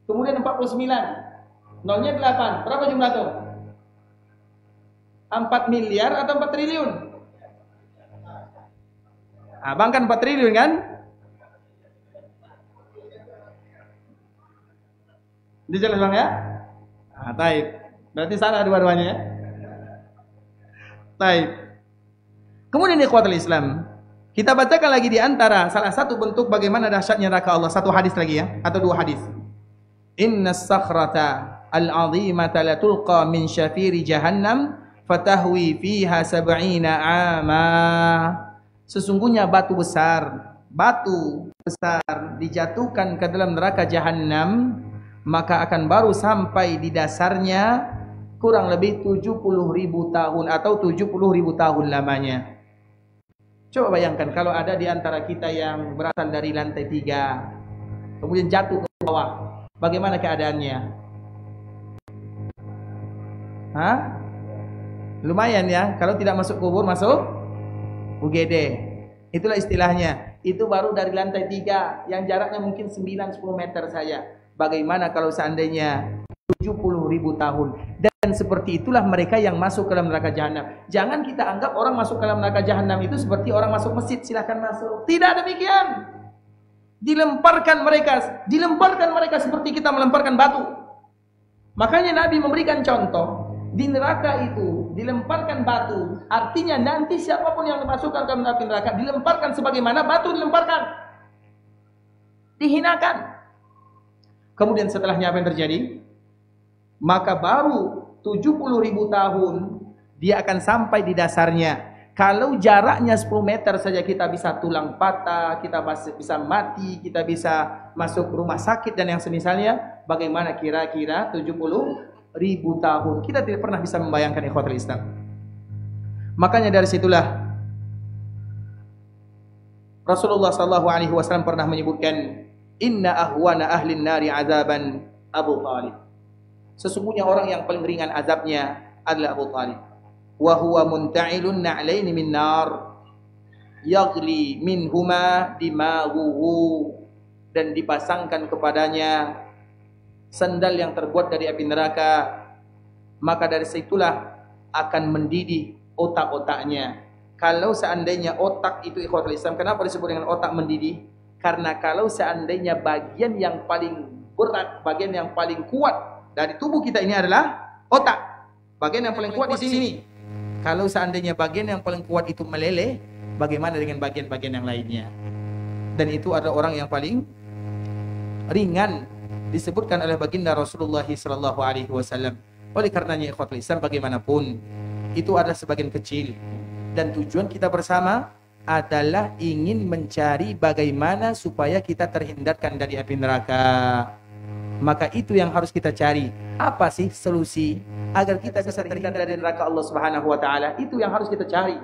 Kemudian 49. Nolnya 8. Berapa jumlah tuh? 4 miliar atau 4 triliun? Abang kan 4 triliun kan? Dijelas bang ya? Taib. Berarti salah dua-duanya ya? Taib. Kemudian ikhwatul Islam, kita bacakan lagi di antara salah satu bentuk bagaimana dahsyatnya neraka Allah. Satu hadis lagi ya, atau dua hadis. Innas sakhrata al-'azimata la tulqa min syafiri jahannam fatahwi fiha sab'ina 'ama. Sesungguhnya batu besar dijatuhkan ke dalam neraka Jahannam, maka akan baru sampai di dasarnya kurang lebih 70.000 tahun atau 70.000 tahun lamanya. Coba bayangkan kalau ada di antara kita yang berasal dari lantai 3 kemudian jatuh ke bawah, bagaimana keadaannya? Hah? Lumayan ya, kalau tidak masuk kubur masuk UGD. Itulah istilahnya. Itu baru dari lantai 3 yang jaraknya mungkin 9-10 meter saja. Bagaimana kalau seandainya 70.000 tahun? Dan seperti itulah mereka yang masuk ke dalam neraka Jahannam. Jangan kita anggap orang masuk ke dalam neraka Jahannam itu seperti orang masuk masjid, silahkan masuk. Tidak demikian. Dilemparkan mereka seperti kita melemparkan batu. Makanya Nabi memberikan contoh. Di neraka itu dilemparkan batu, artinya nanti siapapun yang dimasukkan ke dalam neraka dilemparkan sebagaimana batu dilemparkan, dihinakan. Kemudian setelahnya apa yang terjadi? Maka baru 70.000 tahun dia akan sampai di dasarnya. Kalau jaraknya 10 meter saja kita bisa tulang patah, kita bisa mati, kita bisa masuk rumah sakit dan yang semisalnya. Bagaimana kira-kira 70.000 tahun? Kita tidak pernah bisa membayangkan ikhwatul Islam. Makanya dari situlah Rasulullah SAW pernah menyebutkan, inna ahwana ahlin nari azaban Abu Talib. Sesungguhnya orang yang paling ringan azabnya adalah Abu Talib. Wa huwa munta'ilun na'laini min nar yaghli minhuma dimaghuhu, dan dipasangkan kepadanya sandal yang terbuat dari api neraka, maka dari situlah akan mendidih otak-otaknya. Kalau seandainya otak itu ikhwatul Islam, kenapa disebut dengan otak mendidih? Karena kalau seandainya bagian yang paling berat, bagian yang paling kuat dari tubuh kita ini adalah otak. Bagian yang paling kuat di sini. Kalau seandainya bagian yang paling kuat itu meleleh, bagaimana dengan bagian-bagian yang lainnya? Dan itu adalah orang yang paling ringan disebutkan oleh baginda Rasulullah SAW. Oleh karenanya ikhwatul Islam, bagaimanapun itu adalah sebagian kecil, dan tujuan kita bersama adalah ingin mencari bagaimana supaya kita terhindarkan dari api neraka. Maka itu yang harus kita cari. Apa sih solusi agar kita bisa terhindar dari neraka Allah Subhanahu wa taala? Itu yang harus kita cari.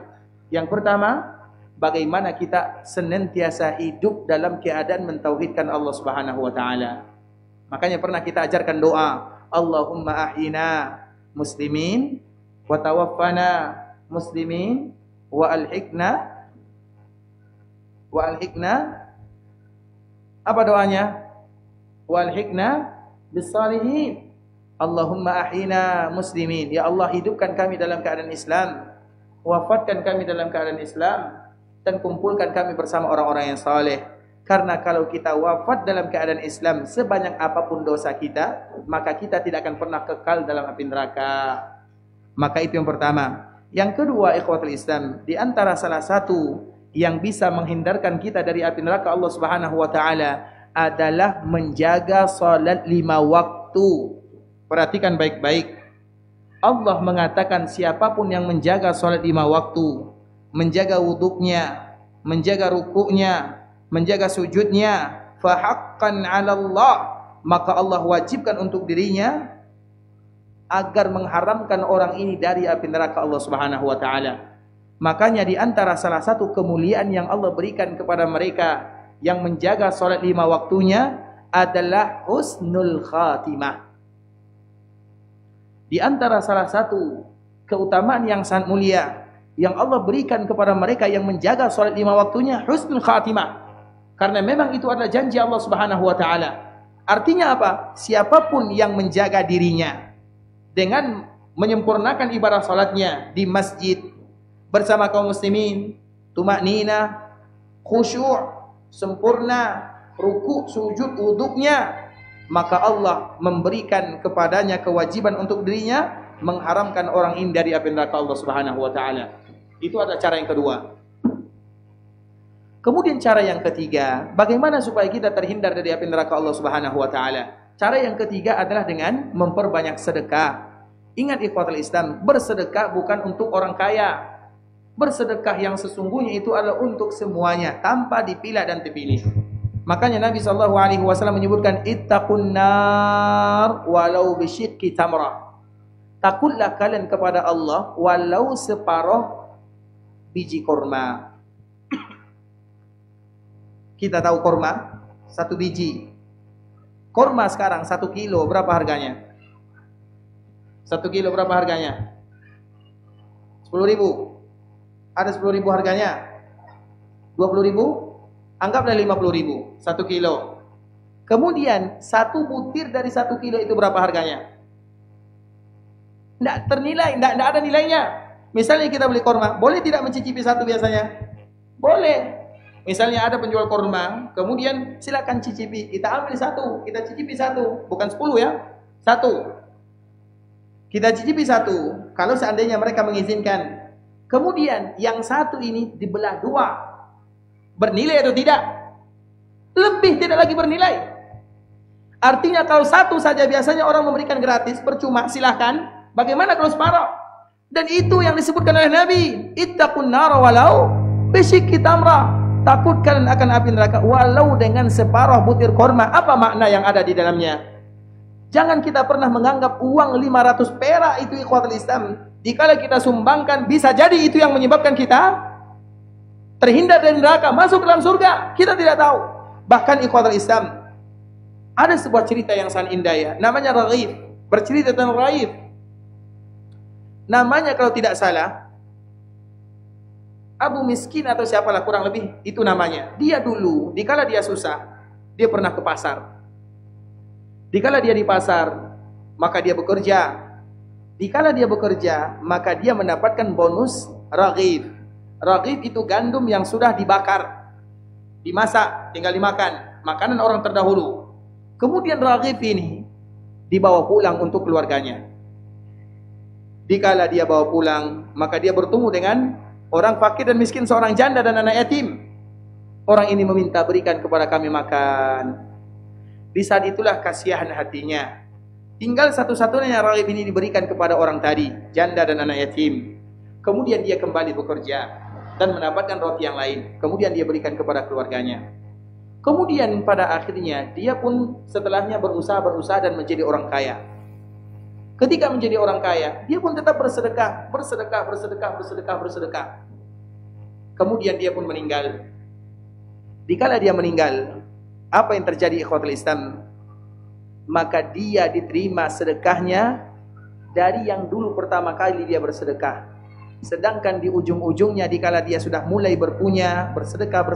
Yang pertama, bagaimana kita senantiasa hidup dalam keadaan mentauhidkan Allah Subhanahu wa taala. Makanya pernah kita ajarkan doa, Allahumma ahyina muslimin wa tawaffana muslimin wa alhiqna apa doanya? Wa alhiqna bis-salihin. Allahumma ahyina muslimin, ya Allah hidupkan kami dalam keadaan Islam, wafatkan kami dalam keadaan Islam, dan kumpulkan kami bersama orang-orang yang saleh. Karena kalau kita wafat dalam keadaan Islam, sebanyak apapun dosa kita, maka kita tidak akan pernah kekal dalam api neraka. Maka itu yang pertama. Yang kedua, ikhwatul Islam, di antara salah satu yang bisa menghindarkan kita dari api neraka Allah Subhanahu wa taala adalah menjaga salat 5 waktu. Perhatikan baik-baik. Allah mengatakan siapapun yang menjaga salat 5 waktu, menjaga wuduknya, menjaga rukuknya, menjaga sujudnya, fahaqqan 'ala Allah, maka Allah wajibkan untuk dirinya agar mengharamkan orang ini dari api neraka Allah Subhanahu wa taala. Makanya di antara salah satu kemuliaan yang Allah berikan kepada mereka yang menjaga salat 5 waktunya adalah husnul khatimah. Di antara salah satu keutamaan yang sangat mulia yang Allah berikan kepada mereka yang menjaga salat 5 waktunya, husnul khatimah. Karena memang itu adalah janji Allah Subhanahu wa taala. Artinya apa? Siapapun yang menjaga dirinya dengan menyempurnakan ibadah salatnya di masjid bersama kaum muslimin, tumaknina, khusyuk, sempurna, ruku', sujud, wuduknya, maka Allah memberikan kepadanya kewajiban untuk dirinya mengharamkan orang ini dari api neraka Allah Subhanahu wa taala. Itu adalah cara yang kedua. Kemudian cara yang ketiga, bagaimana supaya kita terhindar dari api neraka Allah Subhanahu wa taala? Cara yang ketiga adalah dengan memperbanyak sedekah. Ingat ikhwatul Islam, bersedekah bukan untuk orang kaya. Bersedekah yang sesungguhnya itu adalah untuk semuanya, tanpa dipilah dan dipilih. Makanya Nabi SAW menyebutkan ittaqun nar walau bisyikki tamrah. Takutlah kalian kepada Allah walau separuh biji kurma. Kita tahu kurma, 1 biji. Kurma sekarang 1 kilo berapa harganya? 1 kilo berapa harganya? 10.000. Ada 10.000 harganya? 20.000? Anggaplah 50.000. 1 kilo. Kemudian 1 butir dari 1 kilo itu berapa harganya? Tidak ternilai, tidak ada nilainya. Misalnya kita beli kurma, boleh tidak mencicipi 1 biasanya? Boleh. Misalnya ada penjual kurma, kemudian silakan cicipi. Kita ambil 1, kita cicipi 1, bukan 10 ya, 1. Kita cicipi 1. Kalau seandainya mereka mengizinkan. Kemudian yang 1 ini dibelah 2. Bernilai atau tidak? Lebih tidak lagi bernilai. Artinya kalau 1 saja biasanya orang memberikan gratis, percuma, silahkan. Bagaimana kalau separuh? Dan itu yang disebutkan oleh Nabi. Ittaqun nar walau bisyikki tamrah. Takut kalian akan api neraka walau dengan separuh butir korma. Apa makna yang ada di dalamnya? Jangan kita pernah menganggap uang 500 perak itu ikhwatul Islam. Dikala kita sumbangkan, bisa jadi itu yang menyebabkan kita terhindar dari neraka, masuk dalam surga. Kita tidak tahu. Bahkan ikhwatul Islam, ada sebuah cerita yang sangat indah ya. Namanya Raghib. Bercerita tentang Raghib. Namanya kalau tidak salah Abu Miskin atau siapalah, kurang lebih itu namanya. Dia dulu, dikala dia susah, dia pernah ke pasar. Dikala dia di pasar, maka dia bekerja. Dikala dia bekerja, maka dia mendapatkan bonus raghib. Raghib itu gandum yang sudah dibakar, dimasak, tinggal dimakan. Makanan orang terdahulu. Kemudian raghib ini dibawa pulang untuk keluarganya. Dikala dia bawa pulang, maka dia bertemu dengan orang fakir dan miskin, seorang janda dan anak yatim. Orang ini meminta, berikan kepada kami makan. Di saat itulah kasihan hatinya. Tinggal satu-satunya raghib ini diberikan kepada orang tadi, janda dan anak yatim. Kemudian dia kembali bekerja dan mendapatkan roti yang lain. Kemudian dia berikan kepada keluarganya. Kemudian pada akhirnya dia pun setelahnya berusaha dan menjadi orang kaya. Ketika menjadi orang kaya, dia pun tetap bersedekah. Kemudian dia pun meninggal. Dikala dia meninggal, apa yang terjadi ikhwatul Islam? Maka dia diterima sedekahnya dari yang dulu pertama kali dia bersedekah. Sedangkan di ujung-ujungnya dikala dia sudah mulai berpunya, bersedekah,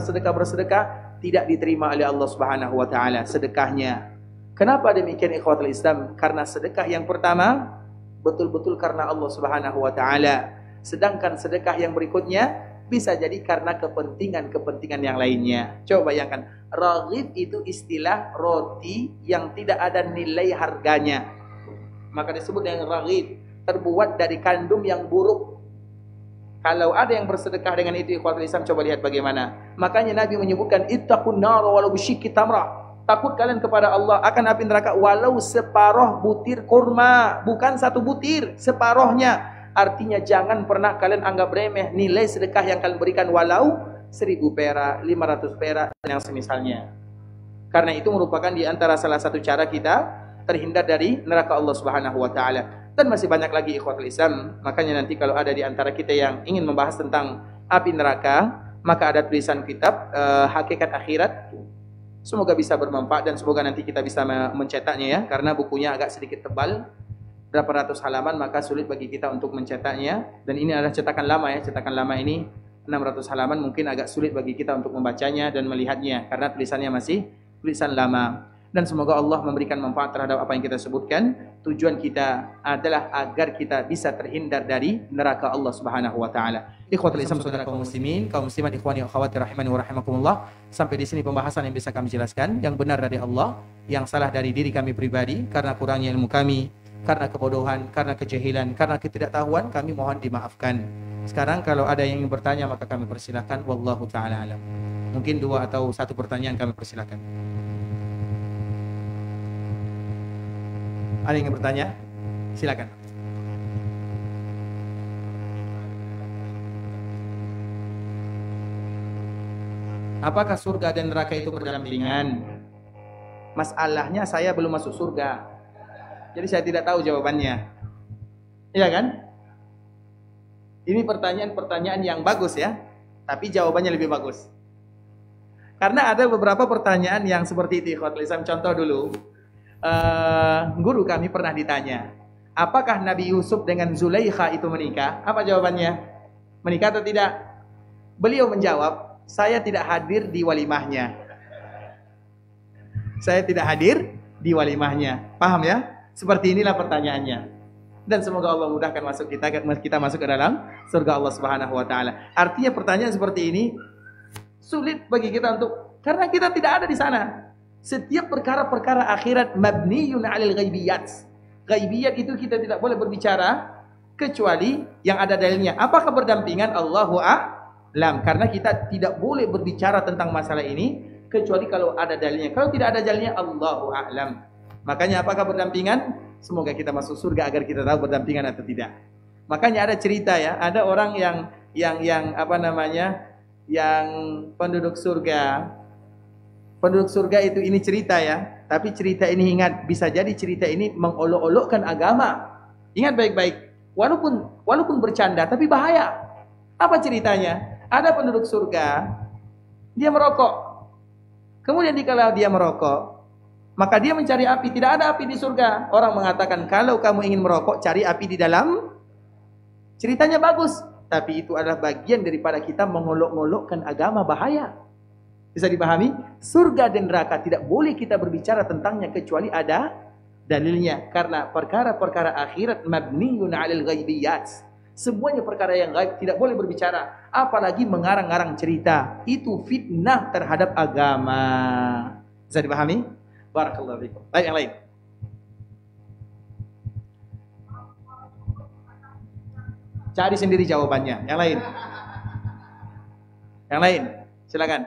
tidak diterima oleh Allah Subhanahu wa taala sedekahnya. Kenapa demikian ikhwatul Islam? Karena sedekah yang pertama betul-betul karena Allah Subhanahu wa taala. Sedangkan sedekah yang berikutnya bisa jadi karena kepentingan yang lainnya. Coba bayangkan, raghib itu istilah roti yang tidak ada nilai harganya. Maka disebut dengan raghib, terbuat dari kandum yang buruk. Kalau ada yang bersedekah dengan itu ikhwatul Islam, coba lihat bagaimana. Makanya Nabi menyebutkan ittaqun nar walau bisyikki tamrah. Takut kalian kepada Allah akan api neraka walau separuh butir kurma, bukan 1 butir, separuhnya. Artinya jangan pernah kalian anggap remeh nilai sedekah yang kalian berikan, walau 1.000 perak, 500 perak dan yang semisalnya. Karena itu merupakan di antara salah satu cara kita terhindar dari neraka Allah Subhanahu wa taala. Dan masih banyak lagi ikhwatul Islam. Makanya nanti kalau ada di antara kita yang ingin membahas tentang api neraka, maka ada tulisan kitab Hakikat Akhirat. Semoga bisa bermanfaat dan semoga nanti kita bisa mencetaknya ya, karena bukunya agak sedikit tebal, berapa ratus halaman, maka sulit bagi kita untuk mencetaknya. Dan ini adalah cetakan lama ya, cetakan lama ini 600 halaman, mungkin agak sulit bagi kita untuk membacanya dan melihatnya karena tulisannya masih tulisan lama. Dan semoga Allah memberikan manfaat terhadap apa yang kita sebutkan. Tujuan kita adalah agar kita bisa terhindar dari neraka Allah Subhanahu wa taala. Ikhwatul Islam, saudara kaum muslimin, kaum muslimat, ikhwani wa akhwati rahimani wa rahimakumullah. Sampai di sini pembahasan yang bisa kami jelaskan. Yang benar dari Allah, yang salah dari diri kami pribadi karena kurangnya ilmu kami. karena kebodohan, karena kejahilan, karena ketidaktahuan, kami mohon dimaafkan. Sekarang kalau ada yang ingin bertanya maka kami persilakan. Wallahu ta'ala alam. Mungkin 2 atau 1 pertanyaan kami persilakan. Ada yang ingin bertanya? Silakan. Apakah surga dan neraka itu berdampingan? Masalahnya saya belum masuk surga, jadi saya tidak tahu jawabannya. Iya kan? Ini pertanyaan-pertanyaan yang bagus ya, tapi jawabannya lebih bagus. Karena ada beberapa pertanyaan yang seperti itu. Ikhwatul Islam, contoh dulu. Guru kami pernah ditanya, apakah Nabi Yusuf dengan Zulaikha itu menikah? Apa jawabannya? Menikah atau tidak? Beliau menjawab, saya tidak hadir di walimahnya. Saya tidak hadir di walimahnya. Paham ya? Seperti inilah pertanyaannya. Dan semoga Allah mudahkan kita masuk ke dalam surga Allah Subhanahu wa taala. Artinya pertanyaan seperti ini sulit bagi kita karena kita tidak ada di sana. Setiap perkara-perkara akhirat mabniyun 'alal ghaibiyat. Ghaibiyat itu kita tidak boleh berbicara kecuali yang ada dalilnya. Apakah berdampingan? Allahu a'lam. Karena kita tidak boleh berbicara tentang masalah ini kecuali kalau ada dalilnya. Kalau tidak ada dalilnya, Allahu a'lam. Makanya apakah berdampingan? Semoga kita masuk surga agar kita tahu berdampingan atau tidak. Makanya ada cerita ya, ada orang yang penduduk surga. Penduduk surga itu ini cerita ya, tapi cerita ini ingat, bisa jadi cerita ini mengolok-olokkan agama. Ingat baik-baik. Walaupun bercanda tapi bahaya. Apa ceritanya? Ada penduduk surga, dia merokok. Kemudian dikala dia merokok, maka dia mencari api. Tidak ada api di surga. Orang mengatakan, kalau kamu ingin merokok, cari api di dalam. Ceritanya bagus, tapi itu adalah bagian daripada kita mengolok-olokkan agama, bahaya. Bisa dipahami? Surga dan neraka tidak boleh kita berbicara tentangnya kecuali ada dalilnya. Karena perkara-perkara akhirat mabniyun 'alal ghaibiyat. Semuanya perkara yang gaib tidak boleh berbicara, apalagi mengarang-arang cerita. Itu fitnah terhadap agama. Bisa dipahami? Barakallahu fikum. Baik, yang lain. Cari sendiri jawabannya. Yang lain. Yang lain. Silakan.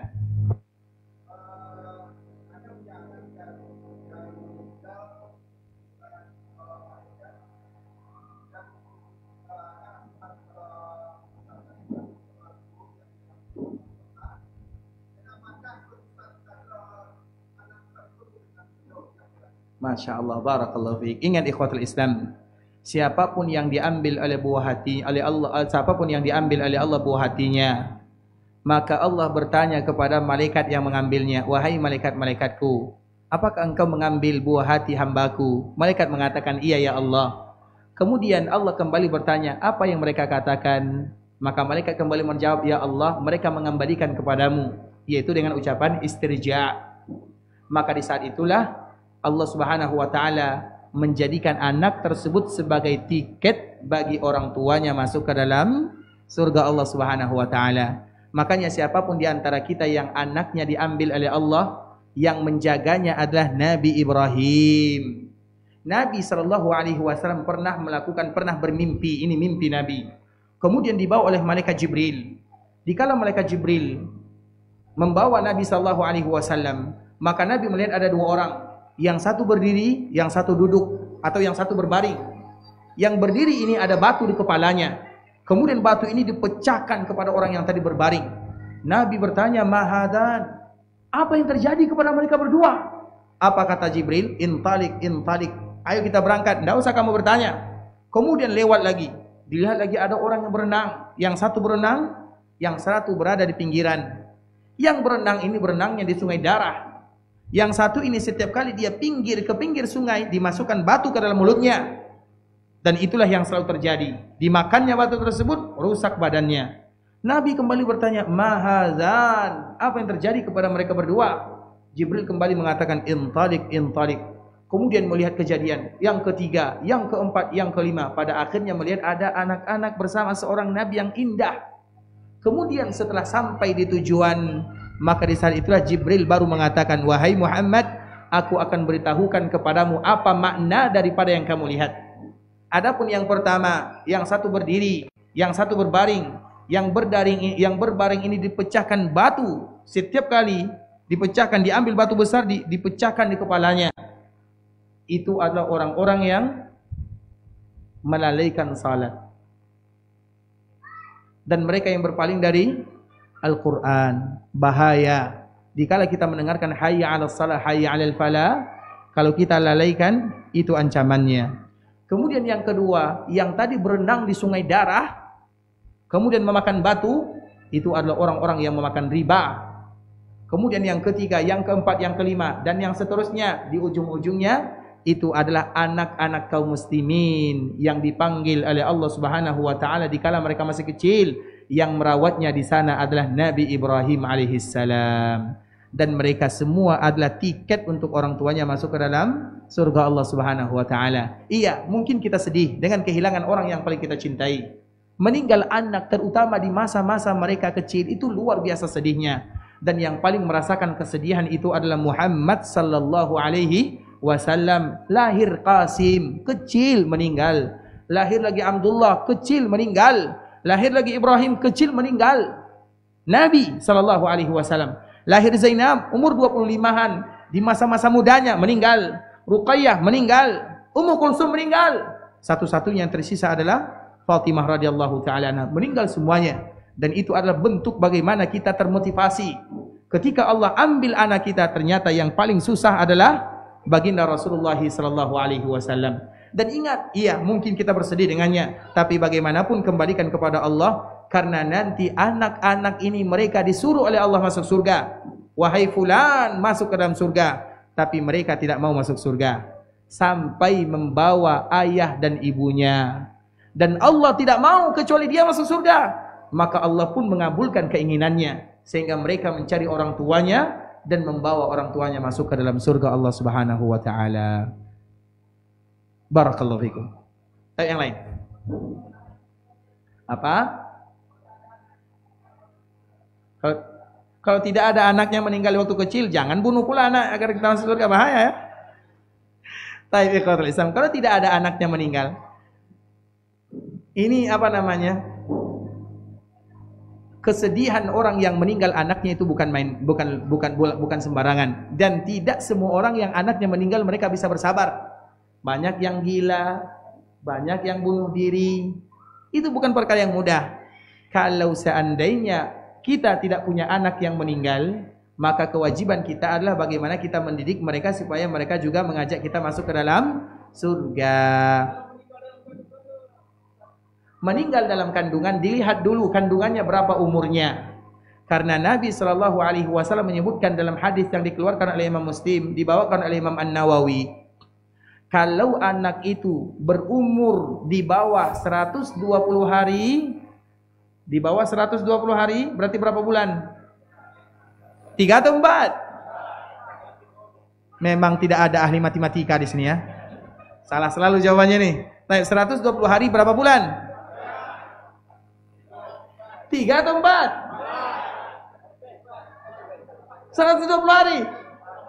Masya Allah, barakallahu fiik. Ingat ikhwatul Islam, siapapun yang diambil oleh buah hati oleh Allah, siapapun yang diambil oleh Allah buah hatinya, maka Allah bertanya kepada malaikat yang mengambilnya, wahai malaikat-malaikatku, apakah engkau mengambil buah hati hambaku? Malaikat mengatakan, iya ya Allah. Kemudian Allah kembali bertanya, apa yang mereka katakan? Maka malaikat kembali menjawab, ya Allah, mereka mengembalikan kepadamu, yaitu dengan ucapan istirja'. Maka di saat itulah Allah Subhanahu wa taala menjadikan anak tersebut sebagai tiket bagi orang tuanya masuk ke dalam surga Allah Subhanahu wa taala. Makanya siapapun di antara kita yang anaknya diambil oleh Allah, yang menjaganya adalah Nabi Ibrahim. Nabi SAW pernah bermimpi, ini mimpi Nabi. Kemudian dibawa oleh malaikat Jibril. Dikala malaikat Jibril membawa Nabi SAW, maka Nabi melihat ada 2 orang. Yang satu berdiri, yang satu duduk, atau yang satu berbaring. Yang berdiri ini ada batu di kepalanya. Kemudian batu ini dipecahkan kepada orang yang tadi berbaring. Nabi bertanya, mahadan, apa yang terjadi kepada mereka berdua? Apa kata Jibril? Intalik, intalik. Ayo kita berangkat, tidak usah kamu bertanya. Kemudian lewat lagi, dilihat lagi ada orang yang berenang. Yang satu berenang, yang satu berada di pinggiran. Yang berenang ini berenangnya di sungai darah. Yang satu ini setiap kali dia ke pinggir sungai, dimasukkan batu ke dalam mulutnya. Dan itulah yang selalu terjadi. Dimakannya batu tersebut, rusak badannya. Nabi kembali bertanya, mahazan, apa yang terjadi kepada mereka berdua? Jibril kembali mengatakan, intalik, intalik. Kemudian melihat kejadian yang ketiga, yang keempat, yang kelima. Pada akhirnya melihat ada anak-anak bersama seorang Nabi yang indah. Kemudian setelah sampai di tujuan, maka di saat itulah Jibril baru mengatakan, wahai Muhammad, aku akan beritahukan kepadamu apa makna daripada yang kamu lihat. Adapun yang pertama, yang satu berdiri, yang satu berbaring, yang berbaring ini dipecahkan batu setiap kali dipecahkan, diambil batu besar dipecahkan di kepalanya. Itu adalah orang-orang yang melalaikan salat. Dan mereka yang berpaling dari Al-Quran. Bahaya. Dikala kita mendengarkan hayya 'alas salah, hayya 'alal falah, kalau kita lalaikan, itu ancamannya. Kemudian yang kedua, yang tadi berenang di sungai darah, kemudian memakan batu, itu adalah orang-orang yang memakan riba. Kemudian yang ketiga, yang keempat, yang kelima, dan yang seterusnya, di ujung-ujungnya, itu adalah anak-anak kaum muslimin yang dipanggil oleh Allah Subhanahu wa taala dikala mereka masih kecil, yang merawatnya di sana adalah Nabi Ibrahim alaihissalam. Dan mereka semua adalah tiket untuk orang tuanya masuk ke dalam surga Allah Subhanahu wa taala. Iya, mungkin kita sedih dengan kehilangan orang yang paling kita cintai. Meninggal anak terutama di masa-masa mereka kecil itu luar biasa sedihnya. Dan yang paling merasakan kesedihan itu adalah Muhammad sallallahu alaihi wasallam. Lahir Qasim, kecil meninggal. Lahir lagi Abdullah, kecil meninggal. Lahir lagi Ibrahim, kecil meninggal. Nabi sallallahu alaihi wasallam. Lahir Zainab umur 25-an, di masa-masa mudanya meninggal. Ruqayyah meninggal, Ummu Kulsum meninggal. Satu-satunya yang tersisa adalah Fatimah radhiyallahu taala anha, meninggal semuanya. Dan itu adalah bentuk bagaimana kita termotivasi. Ketika Allah ambil anak kita, ternyata yang paling susah adalah baginda Rasulullah sallallahu alaihi wasallam. Dan ingat, iya mungkin kita bersedih dengannya, tapi bagaimanapun kembalikan kepada Allah. Karena nanti anak-anak ini mereka disuruh oleh Allah masuk surga. Wahai fulan, masuk ke dalam surga. Tapi mereka tidak mau masuk surga. Sampai membawa ayah dan ibunya. Dan Allah tidak mau kecuali dia masuk surga. Maka Allah pun mengabulkan keinginannya. Sehingga mereka mencari orang tuanya. Dan membawa orang tuanya masuk ke dalam surga Allah Subhanahu wa ta'ala. Barakallahu fikum. Yang lain. Apa? Kalau tidak ada anaknya meninggal waktu kecil, jangan bunuh pula anak agar kita masuk surga, bahaya ya. Taib ikhwatul Islam. Kalau tidak ada anaknya meninggal, ini apa namanya? Kesedihan orang yang meninggal anaknya itu bukan main, bukan sembarangan. Dan tidak semua orang yang anaknya meninggal mereka bisa bersabar. Banyak yang gila, banyak yang bunuh diri. Itu bukan perkara yang mudah. Kalau seandainya kita tidak punya anak yang meninggal, maka kewajiban kita adalah bagaimana kita mendidik mereka supaya mereka juga mengajak kita masuk ke dalam surga. Meninggal dalam kandungan, dilihat dulu kandungannya berapa umurnya. Karena Nabi SAW menyebutkan dalam hadis yang dikeluarkan oleh Imam Muslim, dibawakan oleh Imam An-Nawawi, kalau anak itu berumur di bawah 120 hari, di bawah 120 hari berarti berapa bulan? 3 atau 4? Memang tidak ada ahli matematika di sini ya. Salah selalu jawabannya nih. Nah, 120 hari berapa bulan? 3 atau 4? 120 hari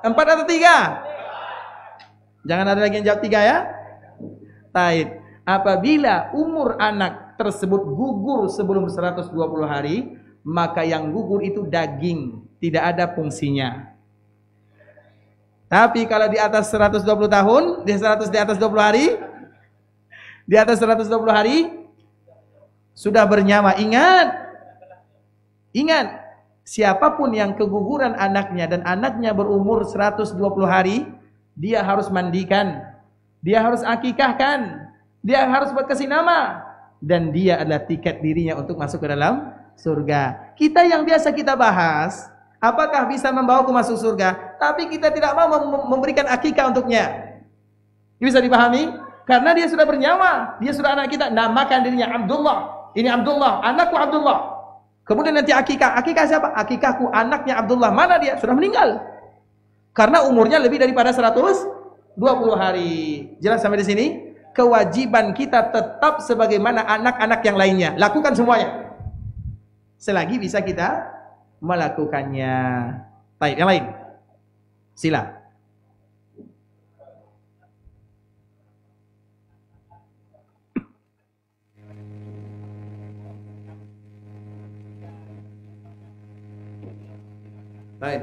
4 atau 3? Jangan ada lagi yang jawab 3 ya. Taib. Apabila umur anak tersebut gugur sebelum 120 hari, maka yang gugur itu daging, tidak ada fungsinya. Tapi kalau di atas 120 tahun, di atas 20 hari, di atas 120 hari sudah bernyawa. Ingat, siapapun yang keguguran anaknya dan anaknya berumur 120 hari, dia harus mandikan, dia harus akikahkan, dia harus berkasih nama. Dan dia adalah tiket dirinya untuk masuk ke dalam surga. Kita yang biasa kita bahas, apakah bisa membawaku masuk surga? Tapi kita tidak mau memberikan akikah untuknya. Bisa dipahami? Karena dia sudah bernyawa, dia sudah anak kita. Namakan dirinya Abdullah. Ini Abdullah, anakku Abdullah. Kemudian nanti akikah. Akikah siapa? Akikahku anaknya Abdullah. Mana dia? Sudah meninggal. Karena umurnya lebih daripada 120 hari. Jelas sampai di sini? Kewajiban kita tetap sebagaimana anak-anak yang lainnya. Lakukan semuanya. Selagi bisa kita melakukannya. Baik, yang lain. Sila. Baik.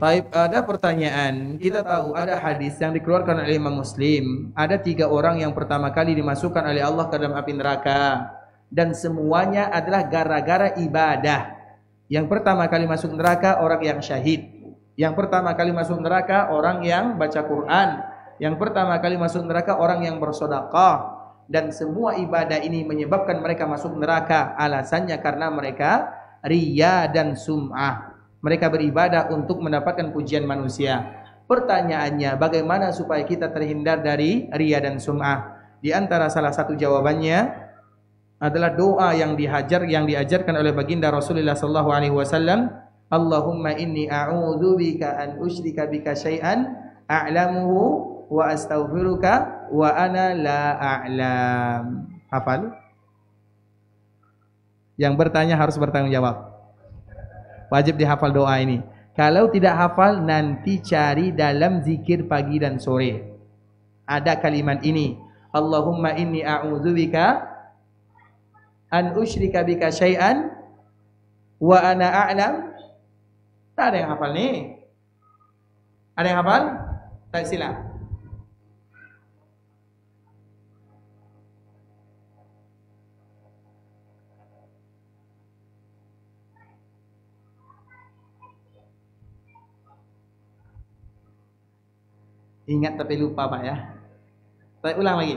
Baik, ada pertanyaan. Kita tahu ada hadis yang dikeluarkan oleh Imam Muslim. Ada 3 orang yang pertama kali dimasukkan oleh Allah ke dalam api neraka. Dan semuanya adalah gara-gara ibadah. Yang pertama kali masuk neraka orang yang syahid. Yang pertama kali masuk neraka orang yang baca Quran. Yang pertama kali masuk neraka orang yang bersedekah. Dan semua ibadah ini menyebabkan mereka masuk neraka. Alasannya karena mereka riya dan sum'ah. Mereka beribadah untuk mendapatkan pujian manusia. Pertanyaannya, bagaimana supaya kita terhindar dari riya dan sum'ah? Di antara salah satu jawabannya adalah doa yang diajarkan oleh baginda Rasulullah sallallahu alaihi wasallam, Allahumma inni a'udzubika an usyrika bika syai'an a'lamuhu wa astaghfiruka wa ana la a'lam. Hafal? Yang bertanya harus bertanggung jawab. Wajib dihafal doa ini. Kalau tidak hafal, nanti cari dalam zikir pagi dan sore. Ada kalimat ini. Allahumma inni a'udzubika an usyrika bika syai'an wa ana a'lam. Tak ada yang hafal nih. Ada yang hafal? Tak, sila. Ingat tapi lupa Pak ya. Saya ulang lagi.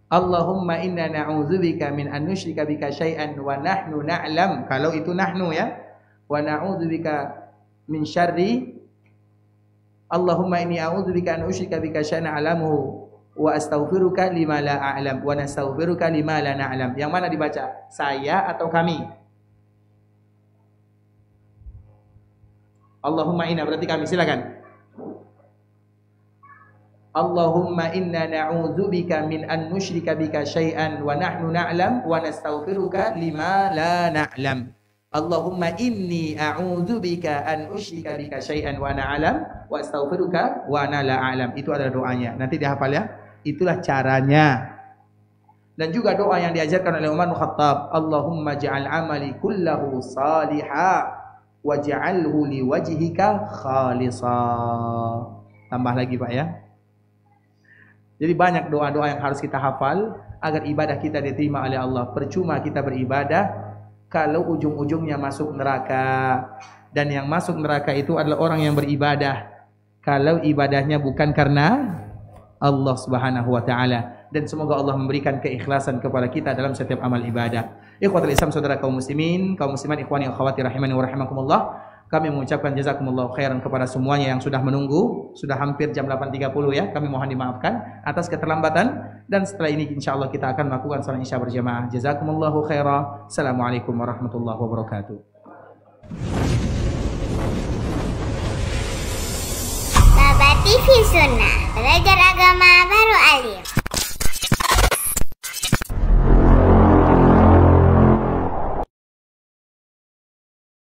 Allahumma inna na'udzubika min an nusyrika bika syai'an wa nahnu na'lam. Kalau itu nahnu ya. Wa na'udzubika min syarri. Allahumma inni a'udzubika an usyrika bika syai'an a'lamuhu wa astaghfiruka lima la a'lam wa nastaghfiruka lima la na'lam. Yang mana dibaca? Saya atau kami? Allahumma inna berarti kami, silakan. Allahumma inna na'udzubika min an nusyrika bika syai'an wa nahnu na'lam wa nastaghfiruka lima la na'lam. Allahumma inni a'udzubika an usyrika bika syai'an wa na'lam wa astaghfiruka wa ana la a'lam. Itu adalah doanya. Nanti dihafal ya. Itulah caranya. Dan juga doa yang diajarkan oleh Umar bin Khattab, Allahumma ja'al amali kullahu salihah waj'alhu liwajhika khalisa. Tambah lagi Pak ya. Jadi banyak doa-doa yang harus kita hafal agar ibadah kita diterima oleh Allah. Percuma kita beribadah kalau ujung-ujungnya masuk neraka. Dan yang masuk neraka itu adalah orang yang beribadah kalau ibadahnya bukan karena Allah Subhanahu wa taala. Dan semoga Allah memberikan keikhlasan kepada kita dalam setiap amal ibadah. Ikhwatul Islam, saudara kaum muslimin, kaum muslimat, ikhwani akhwati rahimani wa rahimakumullah. Kami mengucapkan jazakumullah khairan kepada semuanya yang sudah menunggu. Sudah hampir jam 8.30 ya. Kami mohon dimaafkan atas keterlambatan. Dan setelah ini insyaallah kita akan melakukan salat Isya berjamaah. Jazakumullahu khairan. Assalamualaikum warahmatullahi wabarakatuh. Baba TV Sunnah, belajar agama baru alim.